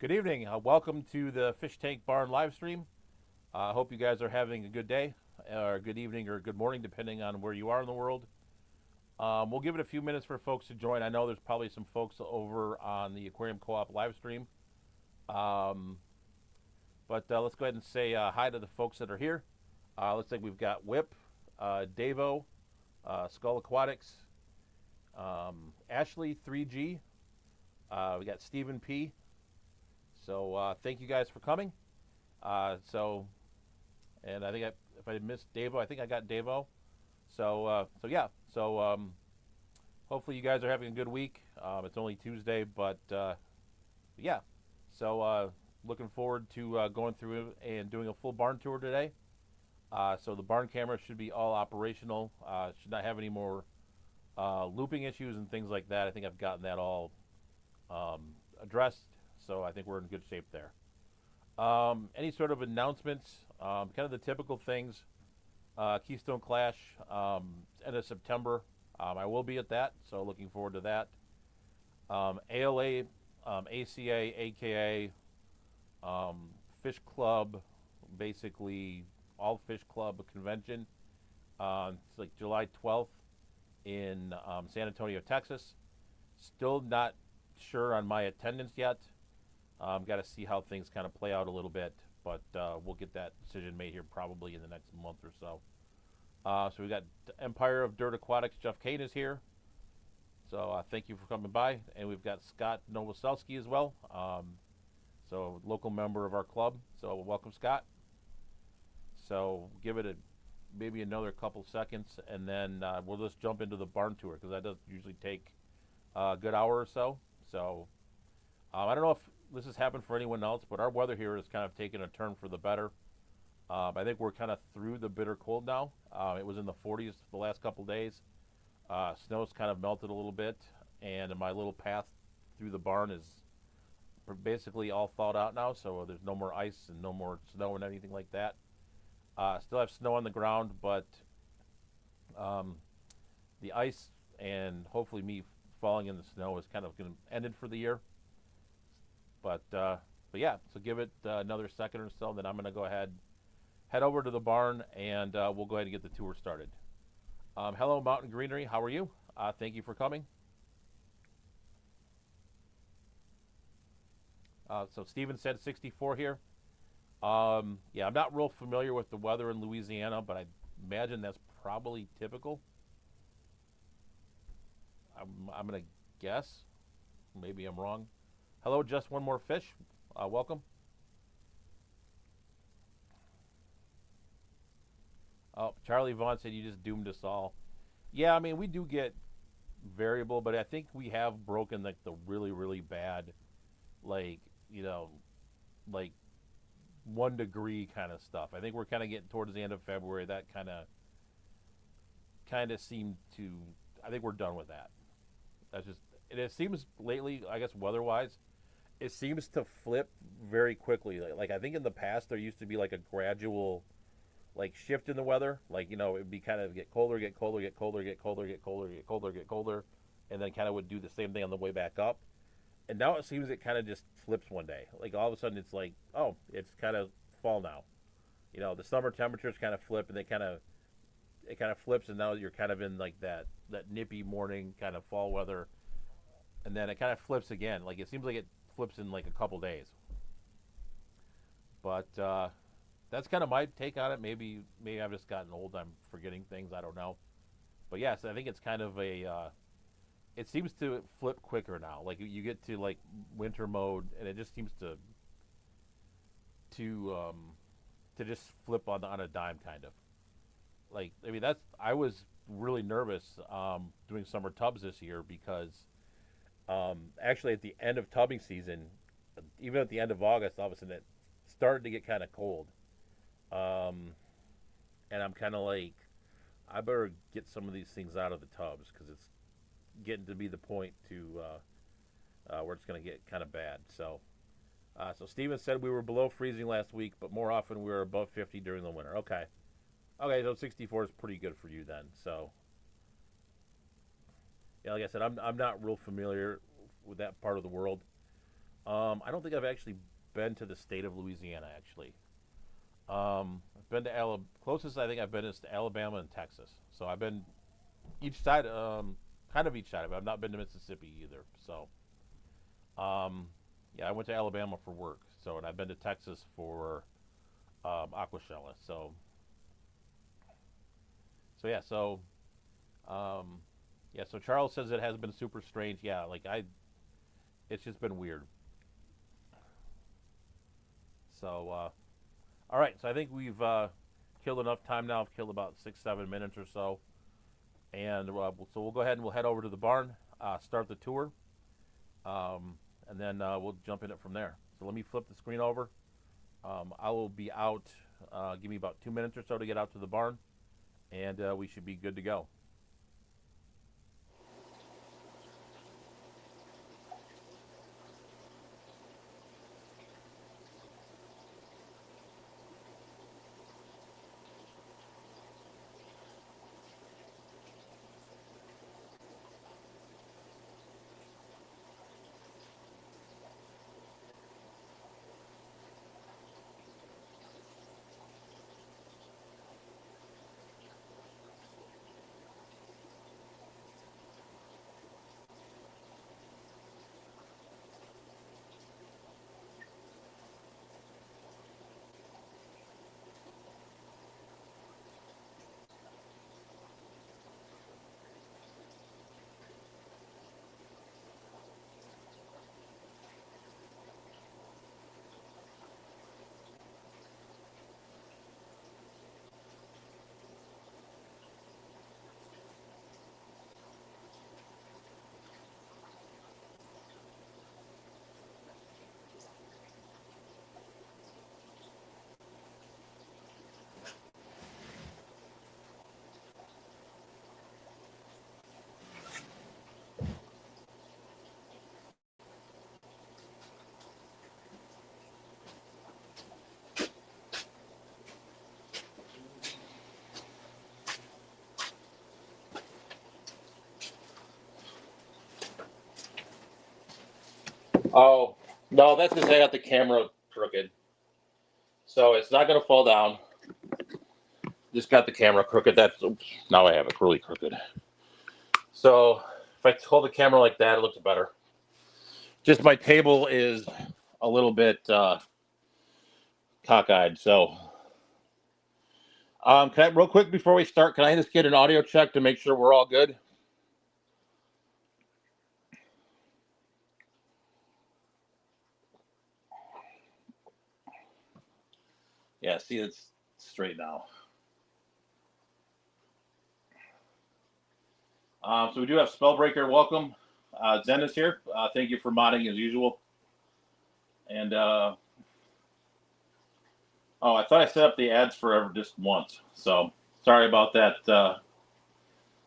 Good evening. Welcome to the Fish Tank Barn live stream. I hope you guys are having a good day, or good evening, or good morning, depending on where you are in the world. We'll give it a few minutes for folks to join. I know there's probably some folks over on the Aquarium Co-op live stream. Um, but let's go ahead and say hi to the folks that are here. Looks like we've got Whip, Davo, Skull Aquatics, Ashley 3G. We got Stephen P. So thank you guys for coming. And I think if I missed Davo, I think I got Davo. So yeah. Hopefully you guys are having a good week. It's only Tuesday, but yeah. Looking forward to going through and doing a full barn tour today. So the barn camera should be all operational. Should not have any more looping issues and things like that. I think I've gotten that all addressed. So I think we're in good shape there. Any sort of announcements, kind of the typical things. Keystone Clash, end of September. I will be at that, so looking forward to that. ALA, ACA, AKA, Fish Club, basically all Fish Club convention. It's like July 12th in San Antonio, Texas. Still not sure on my attendance yet. Got to see how things kind of play out a little bit, but we'll get that decision made here probably in the next month or so. So we got Empire of Dirt Aquatics. Jeff Kane is here. So thank you for coming by. And we've got Scott Novoselsky as well. So local member of our club. So welcome, Scott. So give it maybe another couple seconds, and then we'll just jump into the barn tour, because that does usually take a good hour or so. So I don't know if this has happened for anyone else, but our weather here has kind of taken a turn for the better. I think we're kind of through the bitter cold now. It was in the 40s the last couple days. Snow's kind of melted a little bit, and my little path through the barn is basically all thawed out now, so there's no more ice and no more snow and anything like that. Still have snow on the ground, but the ice and hopefully me falling in the snow is kind of going to ended for the year. But yeah, so give it another second or so, then I'm going to go ahead, head over to the barn, and we'll go ahead and get the tour started. Hello, Mountain Greenery. How are you? Thank you for coming. So Steven said 64 here. Yeah, I'm not real familiar with the weather in Louisiana, but I imagine that's probably typical. I'm going to guess. Maybe I'm wrong. Hello, Just One More Fish. Welcome. Oh, Charlie Vaughn said you just doomed us all. Yeah, I mean, we do get variable, but I think we have broken like the really, really bad, like, you know, like 1 degree kind of stuff. I think we're kind of getting towards the end of February. That kind of seemed to. I think we're done with that. That's just. It seems lately, I guess, weather-wise, it seems to flip very quickly. Like I think in the past there used to be like a gradual, like shift in the weather. Like it'd be kind of get colder, get colder, get colder, get colder, get colder, get colder, get colder, and then kind of would do the same thing on the way back up. And now it seems it kind of just flips one day. Like all of a sudden it's like, oh, it's kind of fall now. The summer temperatures kind of flip, and it kind of flips, and now you're kind of in like that nippy morning kind of fall weather, and then it kind of flips again. Like it seems like it flips in like a couple days. But that's kind of my take on it. Maybe I've just gotten old. I'm forgetting things. I don't know. But yes, I think it's kind of a. It seems to flip quicker now. Like you get to like winter mode, and it just seems to just flip on a dime, kind of. Like I mean, I was really nervous doing summer tubs this year, because actually at the end of tubbing season, even at the end of August, all of a sudden it started to get kind of cold. And I'm kind of like, I better get some of these things out of the tubs, because it's getting to be the point to where it's going to get kind of bad. So Steven said we were below freezing last week, but more often we were above 50 during the winter. Okay, so 64 is pretty good for you then. So yeah, like I said, I'm not real familiar with that part of the world. I don't think I've actually been to the state of Louisiana. Actually, I've been to closest I think I've been is to Alabama and Texas. So I've been each side, kind of each side of it. I've not been to Mississippi either. So, yeah, I went to Alabama for work. So, and I've been to Texas for Aquashella. So yeah, um, yeah. So Charles says it has been super strange. Yeah, it's just been weird. So, all right. So I think we've killed enough time now. I've killed about 6, 7 minutes or so, and so we'll go ahead and we'll head over to the barn, start the tour, and then we'll jump in it from there. So let me flip the screen over. I will be out. Give me about 2 minutes or so to get out to the barn, and we should be good to go. Oh no, that's because I got the camera crooked, so it's not gonna fall down. Just got the camera crooked. That's oops, now I have it really crooked. So if I hold the camera like that, it looks better. Just my table is a little bit cockeyed. So, can I real quick before we start? Can I just get an audio check to make sure we're all good? Yeah. See, it's straight now. So we do have Spellbreaker. Welcome. Zen is here. Thank you for modding as usual. And oh, I thought I set up the ads forever just once. So sorry about that.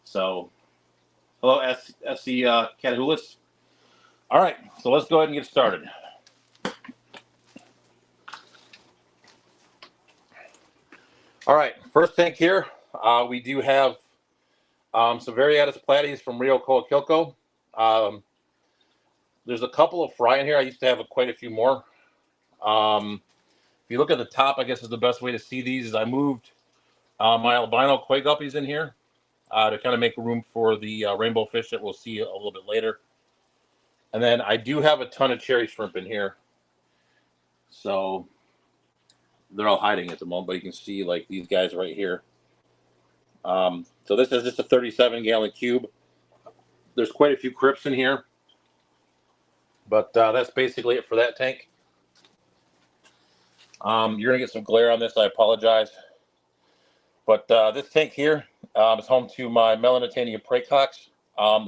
So hello, SC Catahulis. All right, so let's go ahead and get started. All right, first tank here. We do have some Variatus platies from Rio Coquilco. There's a couple of fry in here. I used to have quite a few more. If you look at the top, I guess is the best way to see these. Is I moved my albino koi guppies in here to kind of make room for the rainbow fish that we'll see a little bit later. And then I do have a ton of cherry shrimp in here. So they're all hiding at the moment, but you can see like these guys right here. So this is just a 37-gallon cube. There's quite a few crypts in here, but that's basically it for that tank. You're gonna get some glare on this. I apologize, but this tank here is home to my Melanitania Praecox.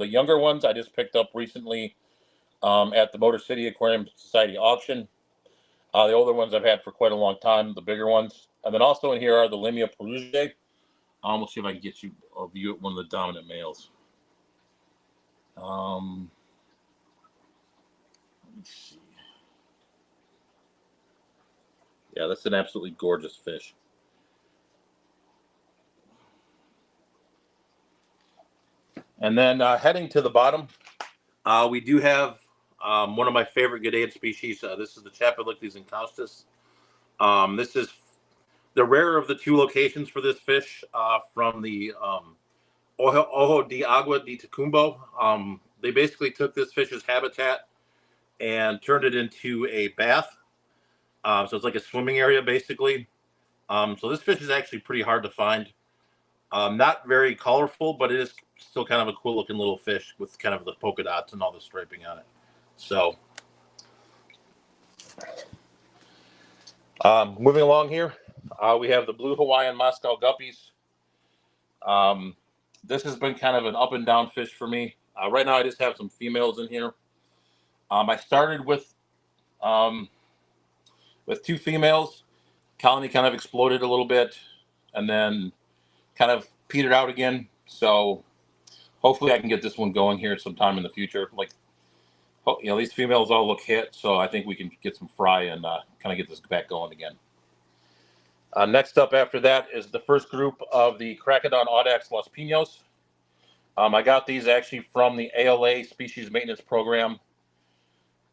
The younger ones I just picked up recently at the Motor City Aquarium Society auction. The older ones I've had for quite a long time, the bigger ones. And then also in here are the Limia Perugiae. We'll see if I can get you a view at one of the dominant males. Let me see. Yeah, that's an absolutely gorgeous fish. And then heading to the bottom, we do have One of my favorite goodeids species. This is the Chapeleuctes encaustus. This is the rarer of the two locations for this fish from the Ojo de Agua de Tacumbo. They basically took this fish's habitat and turned it into a bath. So it's like a swimming area, basically. So this fish is actually pretty hard to find. Not very colorful, but it is still kind of a cool looking little fish with kind of the polka dots and all the striping on it. So moving along here, we have the blue Hawaiian Moscow guppies. This has been kind of an up and down fish for me. Right now, I just have some females in here. I started with two females. Colony kind of exploded a little bit, and then kind of petered out again. So hopefully, I can get this one going here sometime in the future. Like, you know, these females all look hit, so I think we can get some fry and kind of get this back going again. Next up after that is the first group of the Cracodon audax Los Pinos. I got these actually from the ALA Species Maintenance Program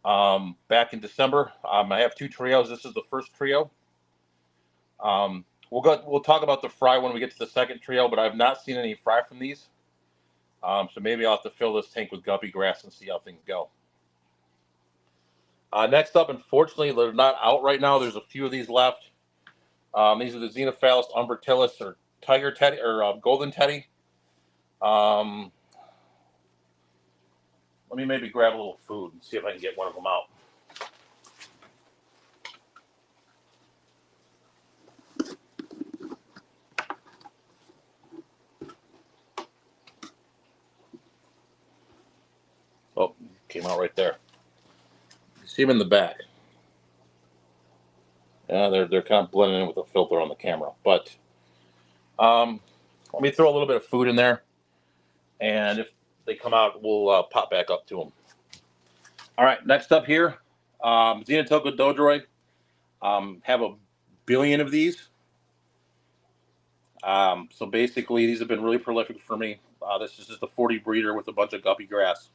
back in December. I have two trios. This is the first trio. We'll talk about the fry when we get to the second trio, but I've not seen any fry from these. So maybe I'll have to fill this tank with guppy grass and see how things go. Next up, unfortunately, they're not out right now. There's a few of these left. These are the Xenophallus umbratilis or tiger teddy or golden teddy. Let me maybe grab a little food and see if I can get one of them out. Oh, came out right there. You see them in the back. Yeah, they're kind of blending in with the filter on the camera. But let me throw a little bit of food in there, and if they come out, we'll pop back up to them. All right, next up here, Xenotoca dodroi. Have a billion of these. So basically, these have been really prolific for me. This is just a 40 breeder with a bunch of guppy grass.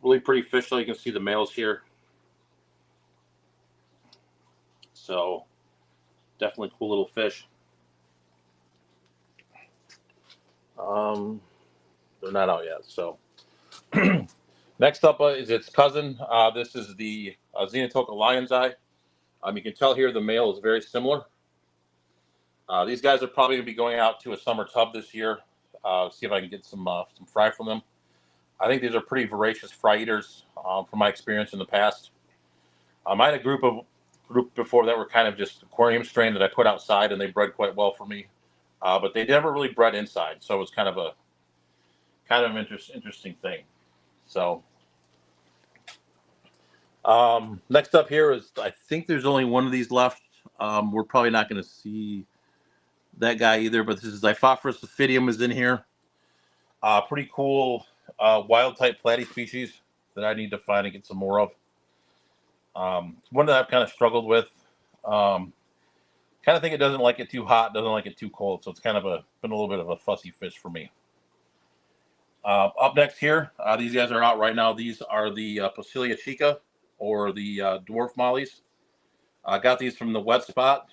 Really pretty fish, so you can see the males here. So definitely cool little fish. They're not out yet. So next up is its cousin. This is the Xenotoca lion's eye. You can tell here the male is very similar. These guys are probably going to be going out to a summer tub this year. See if I can get some fry from them. I think these are pretty voracious fry eaters from my experience in the past. I had a group before that were kind of just aquarium strain that I put outside, and they bred quite well for me. But they never really bred inside, so it was kind of an interesting thing. So next up here is, I think there's only one of these left. We're probably not going to see that guy either, but this is Xiphophorus ophidium is in here. Pretty cool wild type platy species that I need to find and get some more of. One that I've kind of struggled with. Kind of think it doesn't like it too hot, doesn't like it too cold, so it's kind of been a little bit of a fussy fish for me. Up next here, these guys are out right now. These are the Posilia chica, or the dwarf mollies. I got these from the wet spot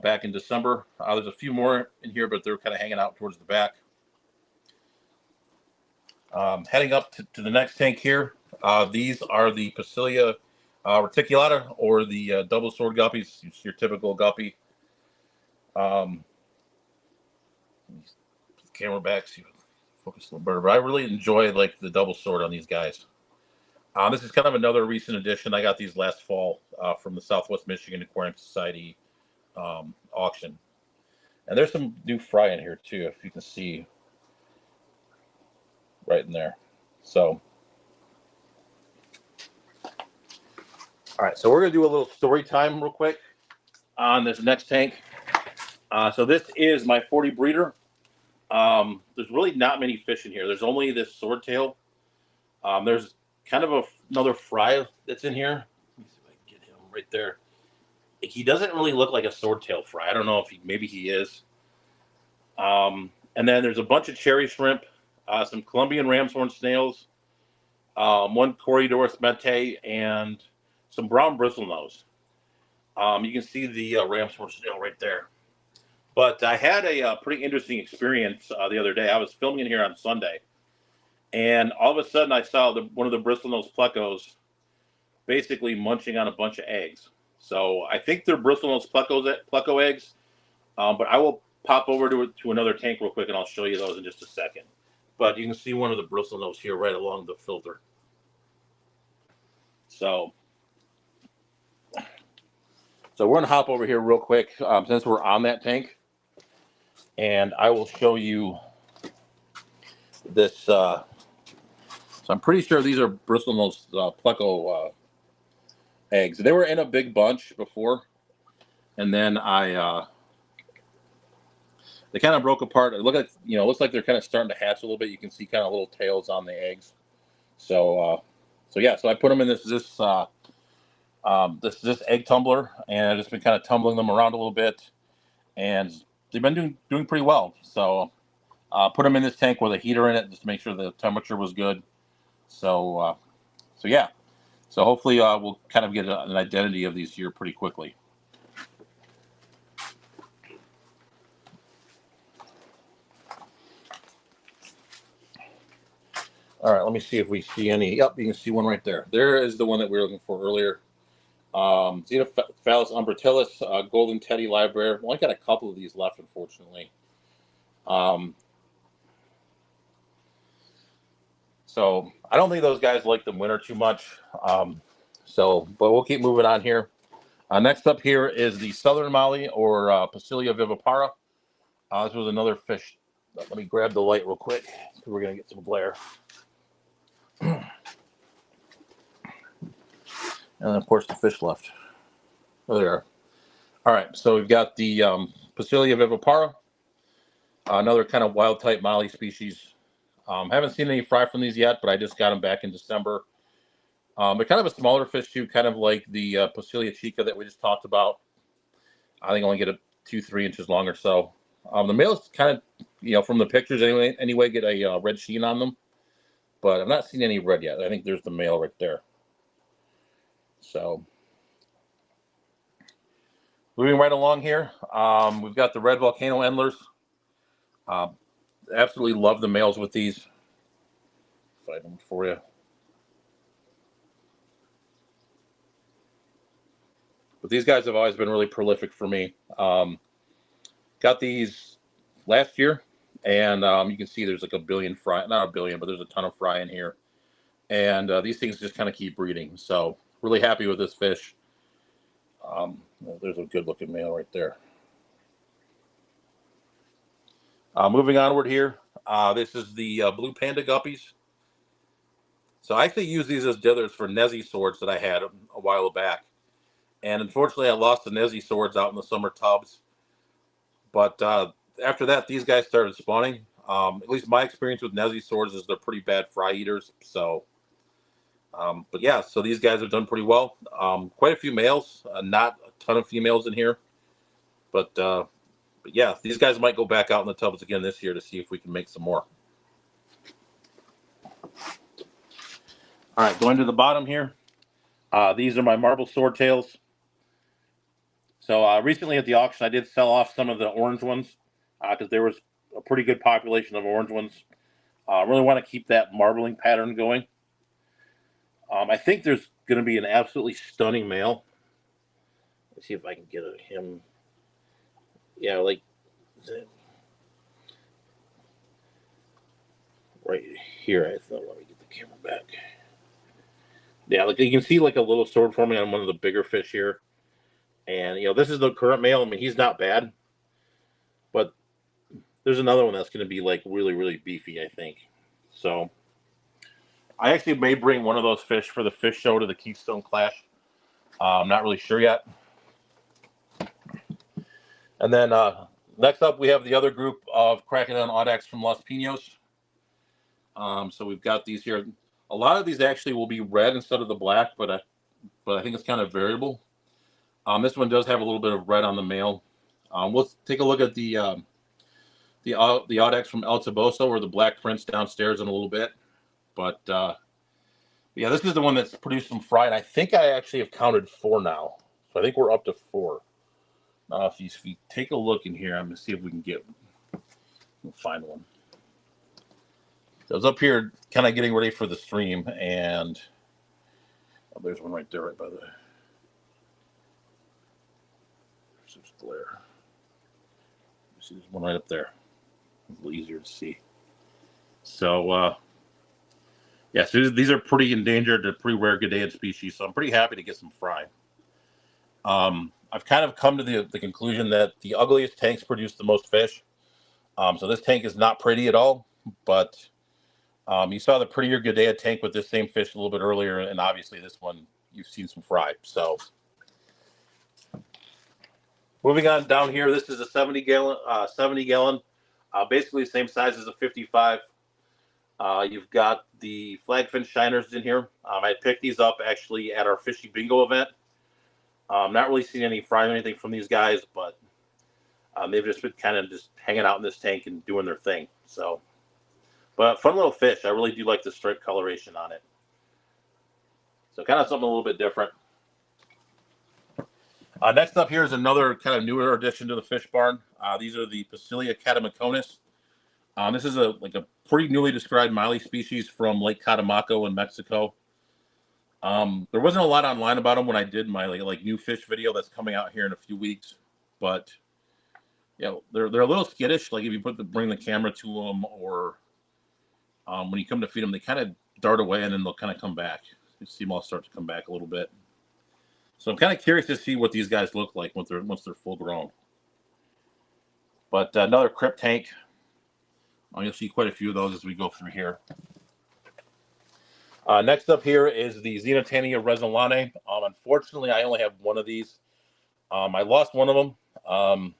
back in December. There's a few more in here, but they're kind of hanging out towards the back. Heading up to the next tank here, these are the Posilia reticulata, or the double sword guppies. It's your typical guppy. Camera back, see if focus a little better. But I really enjoy like the double sword on these guys. This is kind of another recent addition. I got these last fall from the Southwest Michigan Aquarium Society auction. And there's some new fry in here too, if you can see right in there. So, all right, so we're gonna do a little story time real quick on this next tank. So this is my 40 breeder. There's really not many fish in here. There's only this swordtail. There's kind of another fry that's in here. Let me see if I can get him right there. He doesn't really look like a swordtail fry. I don't know if maybe he is. And then there's a bunch of cherry shrimp. some Colombian ramshorn snails, one Corydorus mente, and some brown bristlenose. You can see the ramshorn snail right there. But I had a pretty interesting experience the other day. I was filming in here on Sunday, and all of a sudden I saw one of the bristlenose plecos basically munching on a bunch of eggs. So I think they're bristlenose pleco eggs, but I will pop over to another tank real quick, and I'll show you those in just a second. But you can see one of the bristlenose here right along the filter. So we're gonna hop over here real quick since we're on that tank, and I will show you this. So I'm pretty sure these are bristlenose pleco eggs. They were in a big bunch before, and then they kind of broke apart. It looks like they're kind of starting to hatch a little bit. You can see kind of little tails on the eggs. So yeah, so I put them in this egg tumbler, and I've just been kind of tumbling them around a little bit, and they've been doing pretty well. So put them in this tank with a heater in it just to make sure the temperature was good. So yeah, so hopefully we'll kind of get an identity of these here pretty quickly. All right, let me see if we see any. Yep, you can see one right there. There is the one that we were looking for earlier. Xenophallus umbratilis, golden teddy Livebearer. Only got a couple of these left, unfortunately. So I don't think those guys like the winter too much. But we'll keep moving on here. Next up here is the southern molly, or Pasilia vivipara. This was another fish. Let me grab the light real quick. We're gonna get some glare. And of course the fish left. Oh, there are. All right, so we've got the Pasilia vivipara, another kind of wild type molly species. Haven't seen any fry from these yet, but I just got them back in December. They're kind of a smaller fish too, kind of like the Pasilia chica that we just talked about. I think I only get a 2-3 inches long or so. The males kind of, from the pictures anyway, get a red sheen on them, but I've not seen any red yet. I think there's the male right there. So moving right along here, we've got the red volcano endlers. Absolutely love the males with these. Find them for you. But these guys have always been really prolific for me. Got these last year, and you can see there's like a billion fry, not a billion, but there's a ton of fry in here. And these things just kind of keep breeding. So really happy with this fish. There's a good looking male right there. Moving onward here, this is the blue panda guppies. So I actually use these as dithers for Nezzy swords that I had a while back. And unfortunately, I lost the Nezzy swords out in the summer tubs. But after that, these guys started spawning. At least my experience with Nezzy swords is they're pretty bad fry eaters. So, but yeah, so these guys have done pretty well. Quite a few males, not a ton of females in here. But yeah, these guys might go back out in the tubs again this year to see if we can make some more. All right, going to the bottom here. These are my marble swordtails. So recently at the auction, I did sell off some of the orange ones because there was a pretty good population of orange ones. I really want to keep that marbling pattern going. I think there's going to be an absolutely stunning male. Let's see if I can get him. Yeah, like right here. I thought, let me get the camera back. Yeah, like you can see like a little sword forming on one of the bigger fish here. And, this is the current male. I mean, he's not bad. But there's another one that's going to be, like, really, really beefy, I think. So, I actually may bring one of those fish for the fish show to the Keystone Clash. I'm not really sure yet. And then, next up, we have the other group of Crocodile Audax from Los Pinos. So, we've got these here. A lot of these actually will be red instead of the black, but I think it's kind of variable. This one does have a little bit of red on the male. We'll take a look at the the Audex from El Toboso or the Black Prince downstairs in a little bit. But yeah, this is the one that's produced some fry, and I think I actually have counted 4 now. So I think we're up to 4. Now, if you take a look in here, I'm going to see if we can find one. So I was up here kind of getting ready for the stream, and there's one right there, right by the. There's this glare. See, there's one right up there. It's a little easier to see. So, yeah, so these are pretty endangered, pretty rare goodeids species. So I'm pretty happy to get some fry. I've kind of come to the conclusion that the ugliest tanks produce the most fish. So this tank is not pretty at all, but you saw the prettier Goodea tank with this same fish a little bit earlier, and obviously this one you've seen some fry. So moving on down here, this is a 70 gallon, basically the same size as a 55. You've got the flagfin shiners in here. I picked these up actually at our fishy bingo event. Not really seen any fry or anything from these guys, but they've just been kind of just hanging out in this tank and doing their thing. So, but fun little fish. I really do like the stripe coloration on it. So kind of something a little bit different. Next up here is another kind of newer addition to the fish barn. These are the Pasilia catamaconis. This is a pretty newly described Miley species from Lake Catamaco in Mexico. There wasn't a lot online about them when I did my like new fish video that's coming out here in a few weeks, but yeah, they're a little skittish. Like if you bring the camera to them, or when you come to feed them, they kind of dart away and then they'll kind of come back. You see them all start to come back a little bit. So I'm kind of curious to see what these guys look like once they're full grown. But another crypt tank. You'll see quite a few of those as we go through here. Next up here is the Xenotania resolane. Unfortunately, I only have one of these. I lost one of them.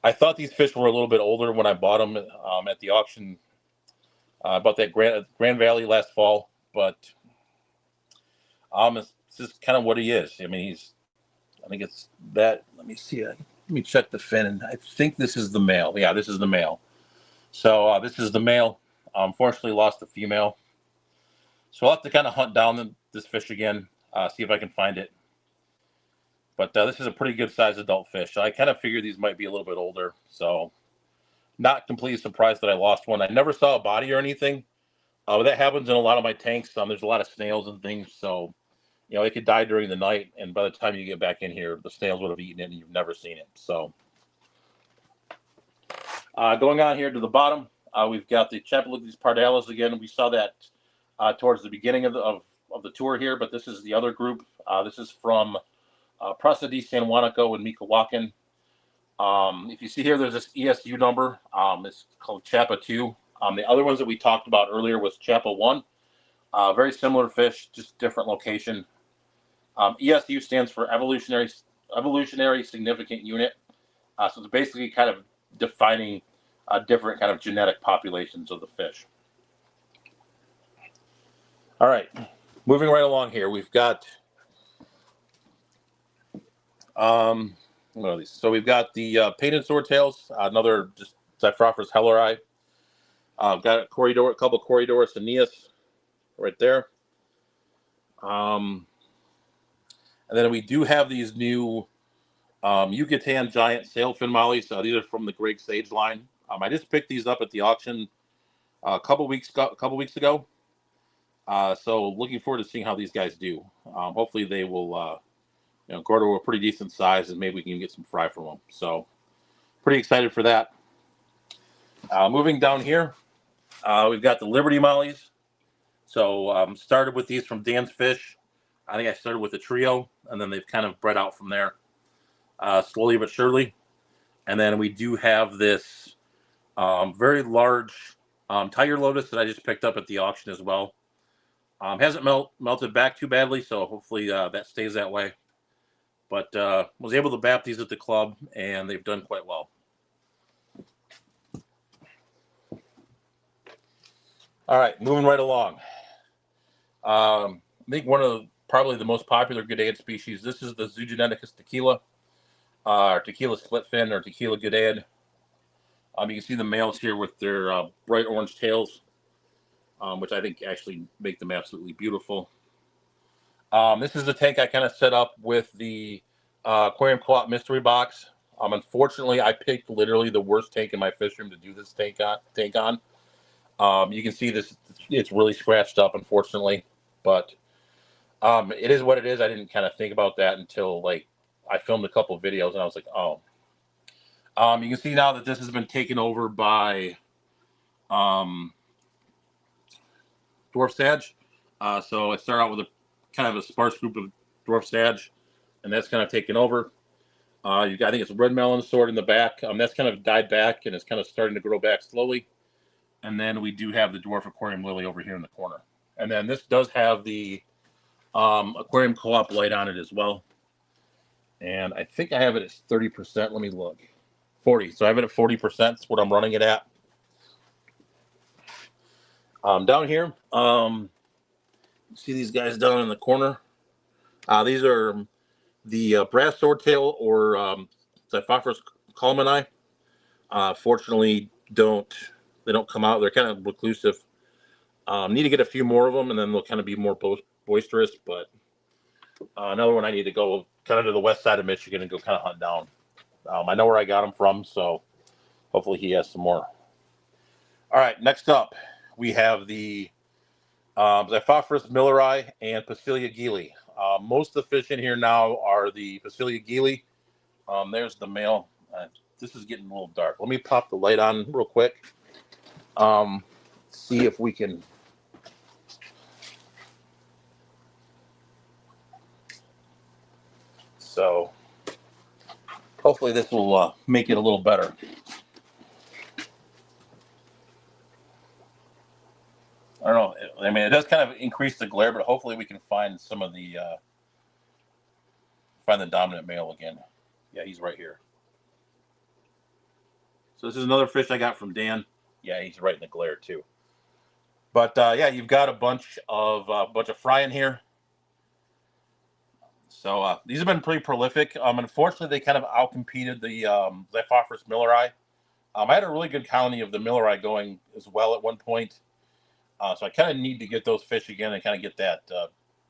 I thought these fish were a little bit older when I bought them at the auction. About that Grand Valley last fall, but it's just kind of what he is. I mean, I think it's that. Let me see. Let me check the fin, and I think this is the male. Yeah, this is the male. So this is the male. Unfortunately, lost the female. So I'll have to kind of hunt down this fish again, see if I can find it. But this is a pretty good sized adult fish. So I kind of figured these might be a little bit older. So not completely surprised that I lost one. I never saw a body or anything. That happens in a lot of my tanks. There's a lot of snails and things. So, you know, it could die during the night. And by the time you get back in here, the snails would have eaten it and you've never seen it. So going on here to the bottom, we've got the Chapulix pardalis again. We saw that towards the beginning of the tour here, but this is the other group. This is from Praça de San Juanico in Michoacan. If you see here, there's this ESU number. It's called Chapa 2. The other ones that we talked about earlier was Chapa 1. Very similar fish, just different location. ESU stands for Evolutionary Significant Unit. So it's basically kind of defining different kind of genetic populations of the fish. All right, moving right along here, we've got what are these? So we've got the painted swordtails, another just Xiphophorus helleri. Got a couple Corydorus aeneas right there. And then we do have these new Yucatan giant sailfin mollies. These are from the Greg Sage line. I just picked these up at the auction a couple weeks ago. So looking forward to seeing how these guys do. Hopefully they will grow to a pretty decent size, and maybe we can get some fry from them. So pretty excited for that. Moving down here, we've got the Liberty mollies. So started with these from Dan's Fish. I think I started with a trio, and then they've kind of bred out from there, slowly but surely. And then we do have this very large tiger lotus that I just picked up at the auction as well. Hasn't melted back too badly, so hopefully that stays that way. But was able to bap these at the club, and they've done quite well. All right, moving right along. I think one of probably the most popular Goodeid species. This is the Zoogeneticus tequila, or tequila splitfin, or tequila Goodeid. You can see the males here with their bright orange tails, which I think actually make them absolutely beautiful. This is the tank I kind of set up with the Aquarium Co-op mystery box. Unfortunately, I picked literally the worst tank in my fish room to do this tank on. You can see this; it's really scratched up, unfortunately, but it is what it is. I didn't kind of think about that until like I filmed a couple of videos, and I was like, oh. You can see now that this has been taken over by dwarf sage. So I start out with a kind of a sparse group of dwarf sage, and that's kind of taken over. I think it's a red melon sword in the back. That's kind of died back and it's kind of starting to grow back slowly. And then we do have the dwarf aquarium lily over here in the corner. And then this does have the aquarium co-op light on it as well. And I think I have it at 30%. Let me look. 40. So I have it at 40%. That's what I'm running it at. Down here, see these guys down in the corner? These are the brass swordtail or Xiphophorus columni. Fortunately, they don't come out. They're kind of reclusive. Need to get a few more of them, and then they'll kind of be more boisterous. But another one I need to go kind of to the west side of Michigan and go kind of hunt down. I know where I got them from, so hopefully he has some more. All right, next up we have the Xiphophorus milleri and Pasilia gili. Most of the fish in here now are the Pasilia gili. There's the male. This is getting a little dark. Let me pop the light on real quick. See if we can. So hopefully this will make it a little better. I don't know. I mean, it does kind of increase the glare, but hopefully we can find some of the find the dominant male again. Yeah, he's right here. So this is another fish I got from Dan. Yeah, he's right in the glare too. But yeah, you've got a bunch of fry in here. So these have been pretty prolific. Unfortunately, they kind of outcompeted the Xiphophorus milleri. I had a really good colony of the milleri going as well at one point. So I kind of need to get those fish again and kind of get that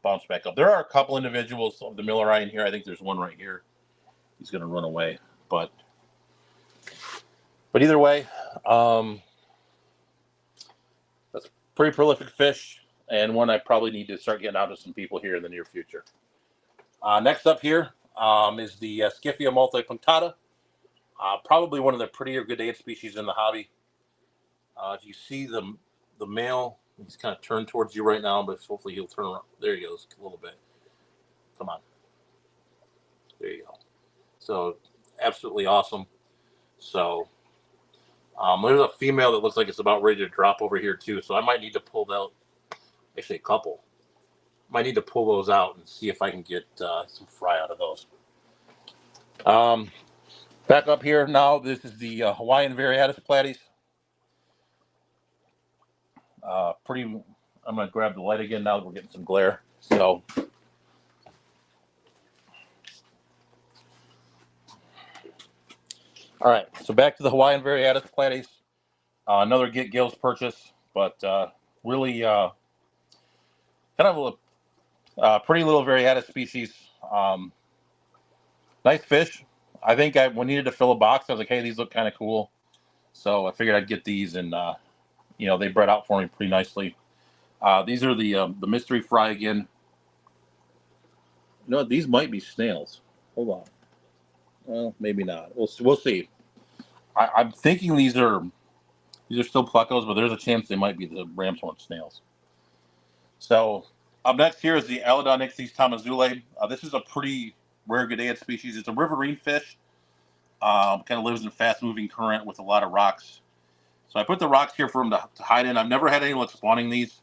bounce back up. There are a couple individuals of the milleri in here. I think there's one right here. He's going to run away. But either way, that's a pretty prolific fish and one I probably need to start getting out to some people here in the near future. Next up here is the Scyphia multipunctata. Probably one of the prettier goodeids species in the hobby. If you see the male, he's kind of turned towards you right now, but hopefully he'll turn around. There he goes, a little bit. Come on. There you go. So absolutely awesome. So there's a female that looks like it's about ready to drop over here too. So I might need to pull out, actually a couple. Might need to pull those out and see if I can get some fry out of those. Back up here now, this is the Hawaiian Variatus platies. I'm going to grab the light again now that we're getting some glare. So, all right. So back to the Hawaiian Variatus platies. Another Get Gills purchase, but really kind of a pretty little Variatus species. Nice fish. I think I needed to fill a box. I was like, hey, these look kind of cool. So I figured I'd get these, and you know, they bred out for me pretty nicely. These are the mystery fry again. You know what? These might be snails. Hold on. Well, maybe not. We'll see. I'm thinking these are still plecos, but there's a chance they might be the ram's horn snails. So up next here is the Alodonyxes tamazule. This is a pretty rare goodeiid species. It's a riverine fish. Kind of lives in a fast-moving current with a lot of rocks. So I put the rocks here for them to hide in. I've never had any luck spawning these.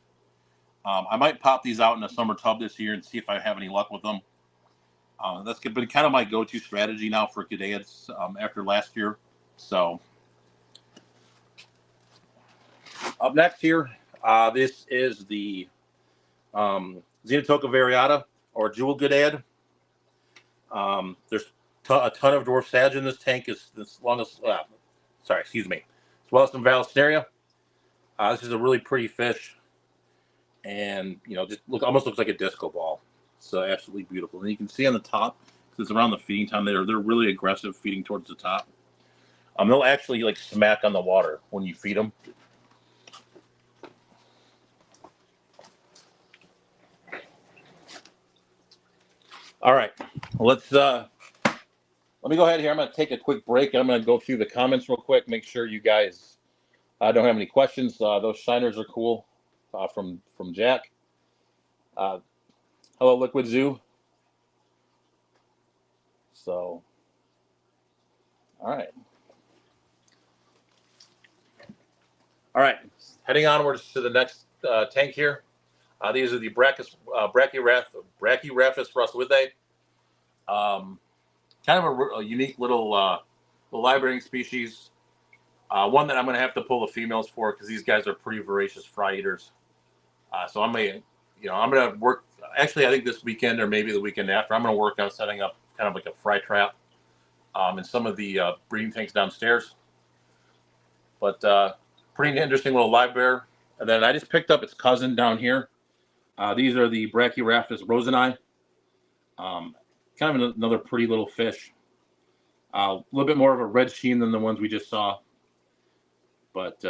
I might pop these out in a summer tub this year and see if I have any luck with them. That's been kind of my go-to strategy now for goodeids after last year. So up next here, this is the Xenotoca variata or jewel goodeid. There's a ton of dwarf sage in this tank. As long as sorry, excuse me. well as some Vallisneria. This is a really pretty fish, and just almost looks like a disco ball. So absolutely beautiful. And you can see on the top, because it's around the feeding time, they're really aggressive feeding towards the top. They'll actually like smack on the water when you feed them. All right, let me go ahead here. I'm going to take a quick break. I'm going to go through the comments real quick. Make sure you guys don't have any questions. Those shiners are cool from Jack. Hello, Liquid Zoo. So, all right. All right, heading onwards to the next tank here. These are the Brachyraphis russellwithae. Kind of a unique little live-bearing species. One that I'm going to have to pull the females for because these guys are pretty voracious fry eaters. So I'm going to work. Actually, I think this weekend or maybe the weekend after, I'm going to work on setting up kind of like a fry trap in some of the breeding tanks downstairs. But pretty interesting little live bear. And then I just picked up its cousin down here. These are the Brachyraphis roseni. Kind of another pretty little fish. A little bit more of a red sheen than the ones we just saw. But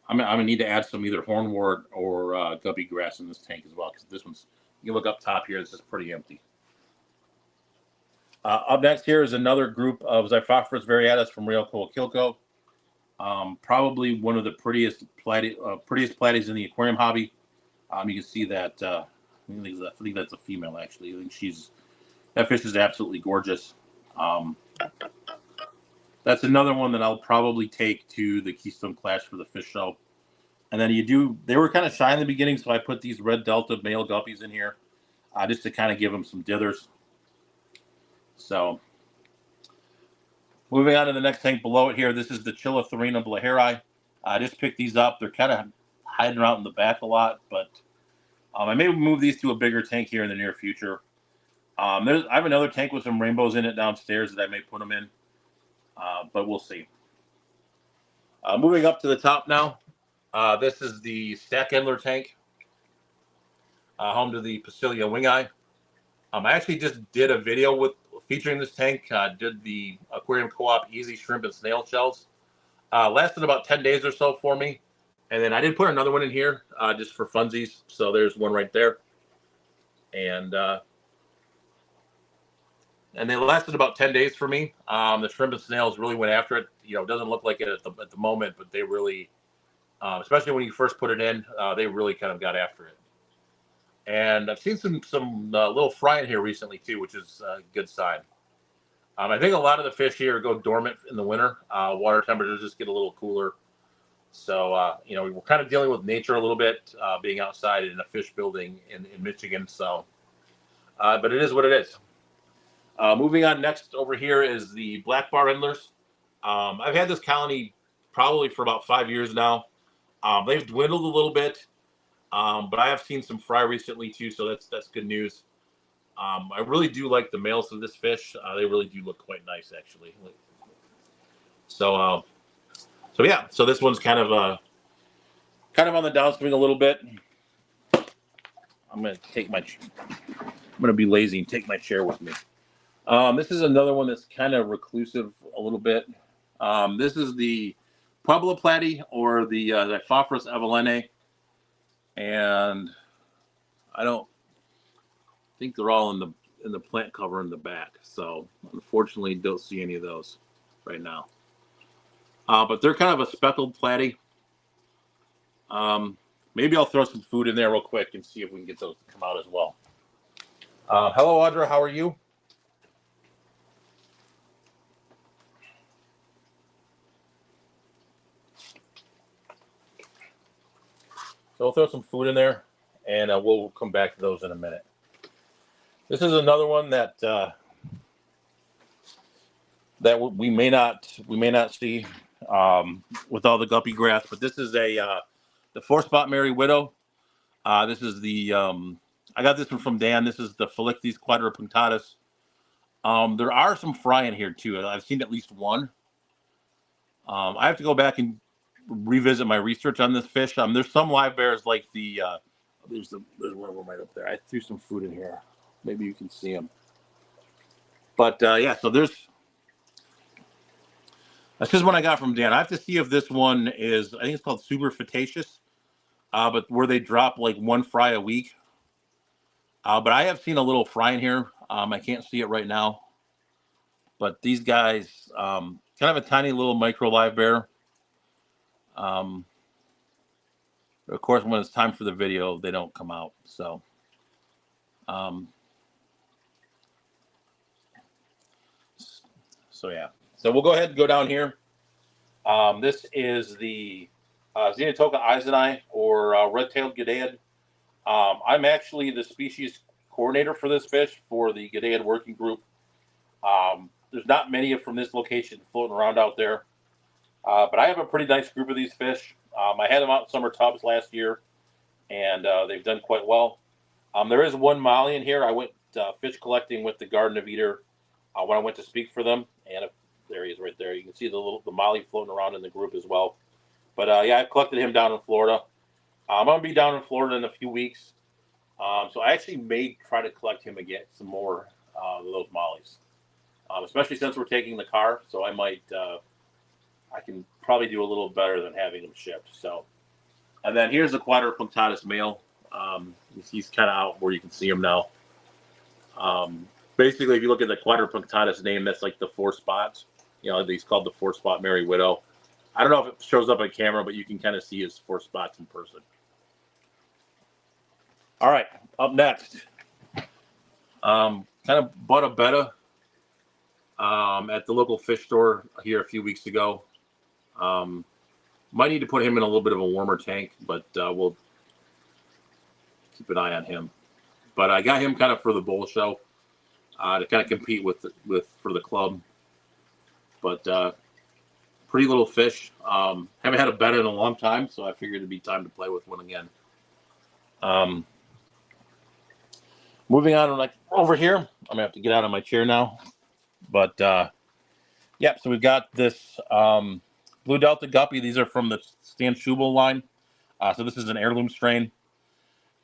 I'm gonna need to add some either hornwort or guppy grass in this tank as well, because this one's, you look up top here, this is pretty empty. Up next here is another group of Xiphophorus variatus from Rio Coquilco. Probably one of the prettiest platies in the aquarium hobby. You can see that. I think that's a female actually. I think that fish is absolutely gorgeous. That's another one that I'll probably take to the Keystone Clash for the fish show. And then they were kind of shy in the beginning, so I put these red delta male guppies in here just to kind of give them some dithers. So moving on to the next tank below it here, this is the Chilotharina blaheri. I just picked these up. They're kind of hiding out in the back a lot, but I may move these to a bigger tank here in the near future. I have another tank with some rainbows in it downstairs that I may put them in, but we'll see. Moving up to the top now, this is the Stack Endler tank, home to the Pasilia wingeye. I actually just did a video featuring this tank. Did the Aquarium Co-op Easy Shrimp and Snail Shells. Lasted about 10 days or so for me. And then I did put another one in here just for funsies. So there's one right there. And they lasted about 10 days for me. The shrimp and snails really went after it. It doesn't look like it at the moment, but they really, especially when you first put it in, they really kind of got after it. And I've seen some little fry in here recently too, which is a good sign. I think a lot of the fish here go dormant in the winter. Water temperatures just get a little cooler. So, we're kind of dealing with nature a little bit, being outside in a fish building in Michigan. So, but it is what it is. Moving on next over here is the black bar endlers. I've had this colony probably for about 5 years now. They've dwindled a little bit, but I have seen some fry recently too, so that's good news. I really do like the males of this fish. They really do look quite nice, actually. So yeah. So this one's kind of on the downswing a little bit. I'm gonna be lazy and take my chair with me. This is another one that's kind of reclusive a little bit. This is the Puebla platy, or the Xiphophorus evelene, and I don't think they're all in the plant cover in the back. So unfortunately, don't see any of those right now. But they're kind of a speckled platy. Maybe I'll throw some food in there real quick and see if we can get those to come out as well. Hello, Audra. How are you? So we'll throw some food in there, and we'll come back to those in a minute. This is another one that we may not see with all the guppy grass, but this is the 4-spot Merry Widow. This is the I got this one from Dan. This is the Phyllictes quadripunctatus. There are some fry in here too. I've seen at least one. I have to go back and revisit my research on this fish. There's some live bears like the there's one of them right up there. I threw some food in here. Maybe you can see them. But yeah, so that's just one I got from Dan. I have to see if this one is, I think it's called super fetaceous, but where they drop like one fry a week. But I have seen a little fry in here. I can't see it right now. But these guys, kind of a tiny little micro live bear. Of course, when it's time for the video, they don't come out. So, so yeah. So we'll go ahead and go down here. This is the Xenotoca eiseni, or red-tailed goodeiid. I'm actually the species coordinator for this fish for the goodeiid working group. There's not many from this location floating around out there, but I have a pretty nice group of these fish. I had them out in summer tubs last year, and they've done quite well. There is one molly in here. I went fish collecting with the Garden of Eder when I went to speak for them, and there he is right there. You can see the molly floating around in the group as well. But yeah, I collected him down in Florida. I'm going to be down in Florida in a few weeks. So I actually may try to collect him again, some more of those mollies, especially since we're taking the car. So I might, I can probably do a little better than having them shipped. So, and then here's the quadripunctatus male. He's kind of out where you can see him now. Basically, if you look at the quadripunctatus name, that's like the 4 spots. You know, he's called the 4-spot Merry Widow. I don't know if it shows up on camera, but you can kind of see his 4 spots in person. All right, up next, kind of bought a betta at the local fish store here a few weeks ago. Might need to put him in a little bit of a warmer tank, but we'll keep an eye on him. But I got him kind of for the bowl show to kind of compete with for the club. But pretty little fish. Haven't had a betta in a long time, so I figured it'd be time to play with one again. Moving on, like over here, I'm gonna have to get out of my chair now. But yeah, so we've got this blue Delta guppy. These are from the Stan Schubel line. So this is an heirloom strain.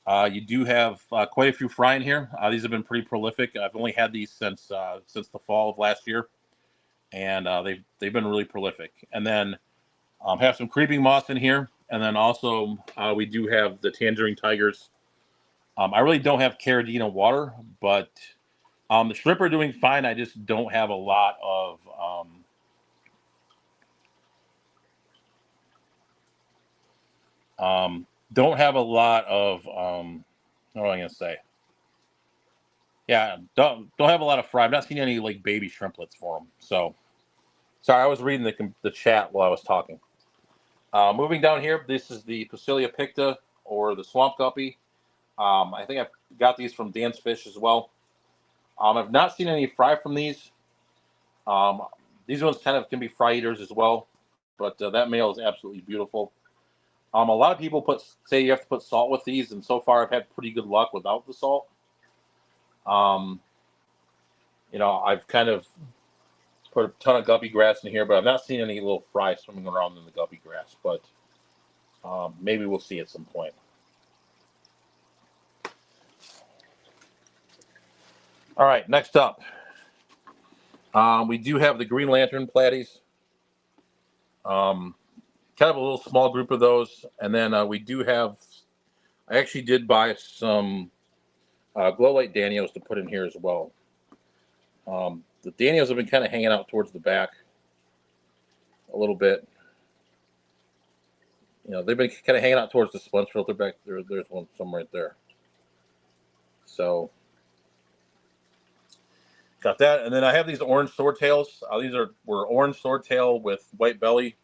You do have quite a few fry in here. These have been pretty prolific. I've only had these since the fall of last year, and they've been really prolific. And then have some creeping moss in here, and then also we do have the tangerine tigers. I really don't have Caridina water, but the shrimp are doing fine. I just don't have a lot of what am I gonna say? Yeah, don't have a lot of fry. I've not seen any like baby shrimplets for them. So sorry, I was reading the chat while I was talking. Moving down here, this is the Posilia picta, or the swamp guppy. I think I've got these from Dan's Fish as well. I've not seen any fry from these. These ones kind of can be fry eaters as well, but that male is absolutely beautiful. A lot of people say you have to put salt with these, and so far I've had pretty good luck without the salt. You know, I've kind of put a ton of guppy grass in here, but I've not seen any little fry swimming around in the guppy grass, but maybe we'll see at some point. All right, next up, we do have the green lantern platies. Kind of a little small group of those, and then we do have. I actually did buy some glow light Danios to put in here as well. The Danios have been kind of hanging out towards the back a little bit. You know, they've been kind of hanging out towards the sponge filter back there. There's some right there. So got that, and then I have these orange swordtails. These were orange swordtail with white belly.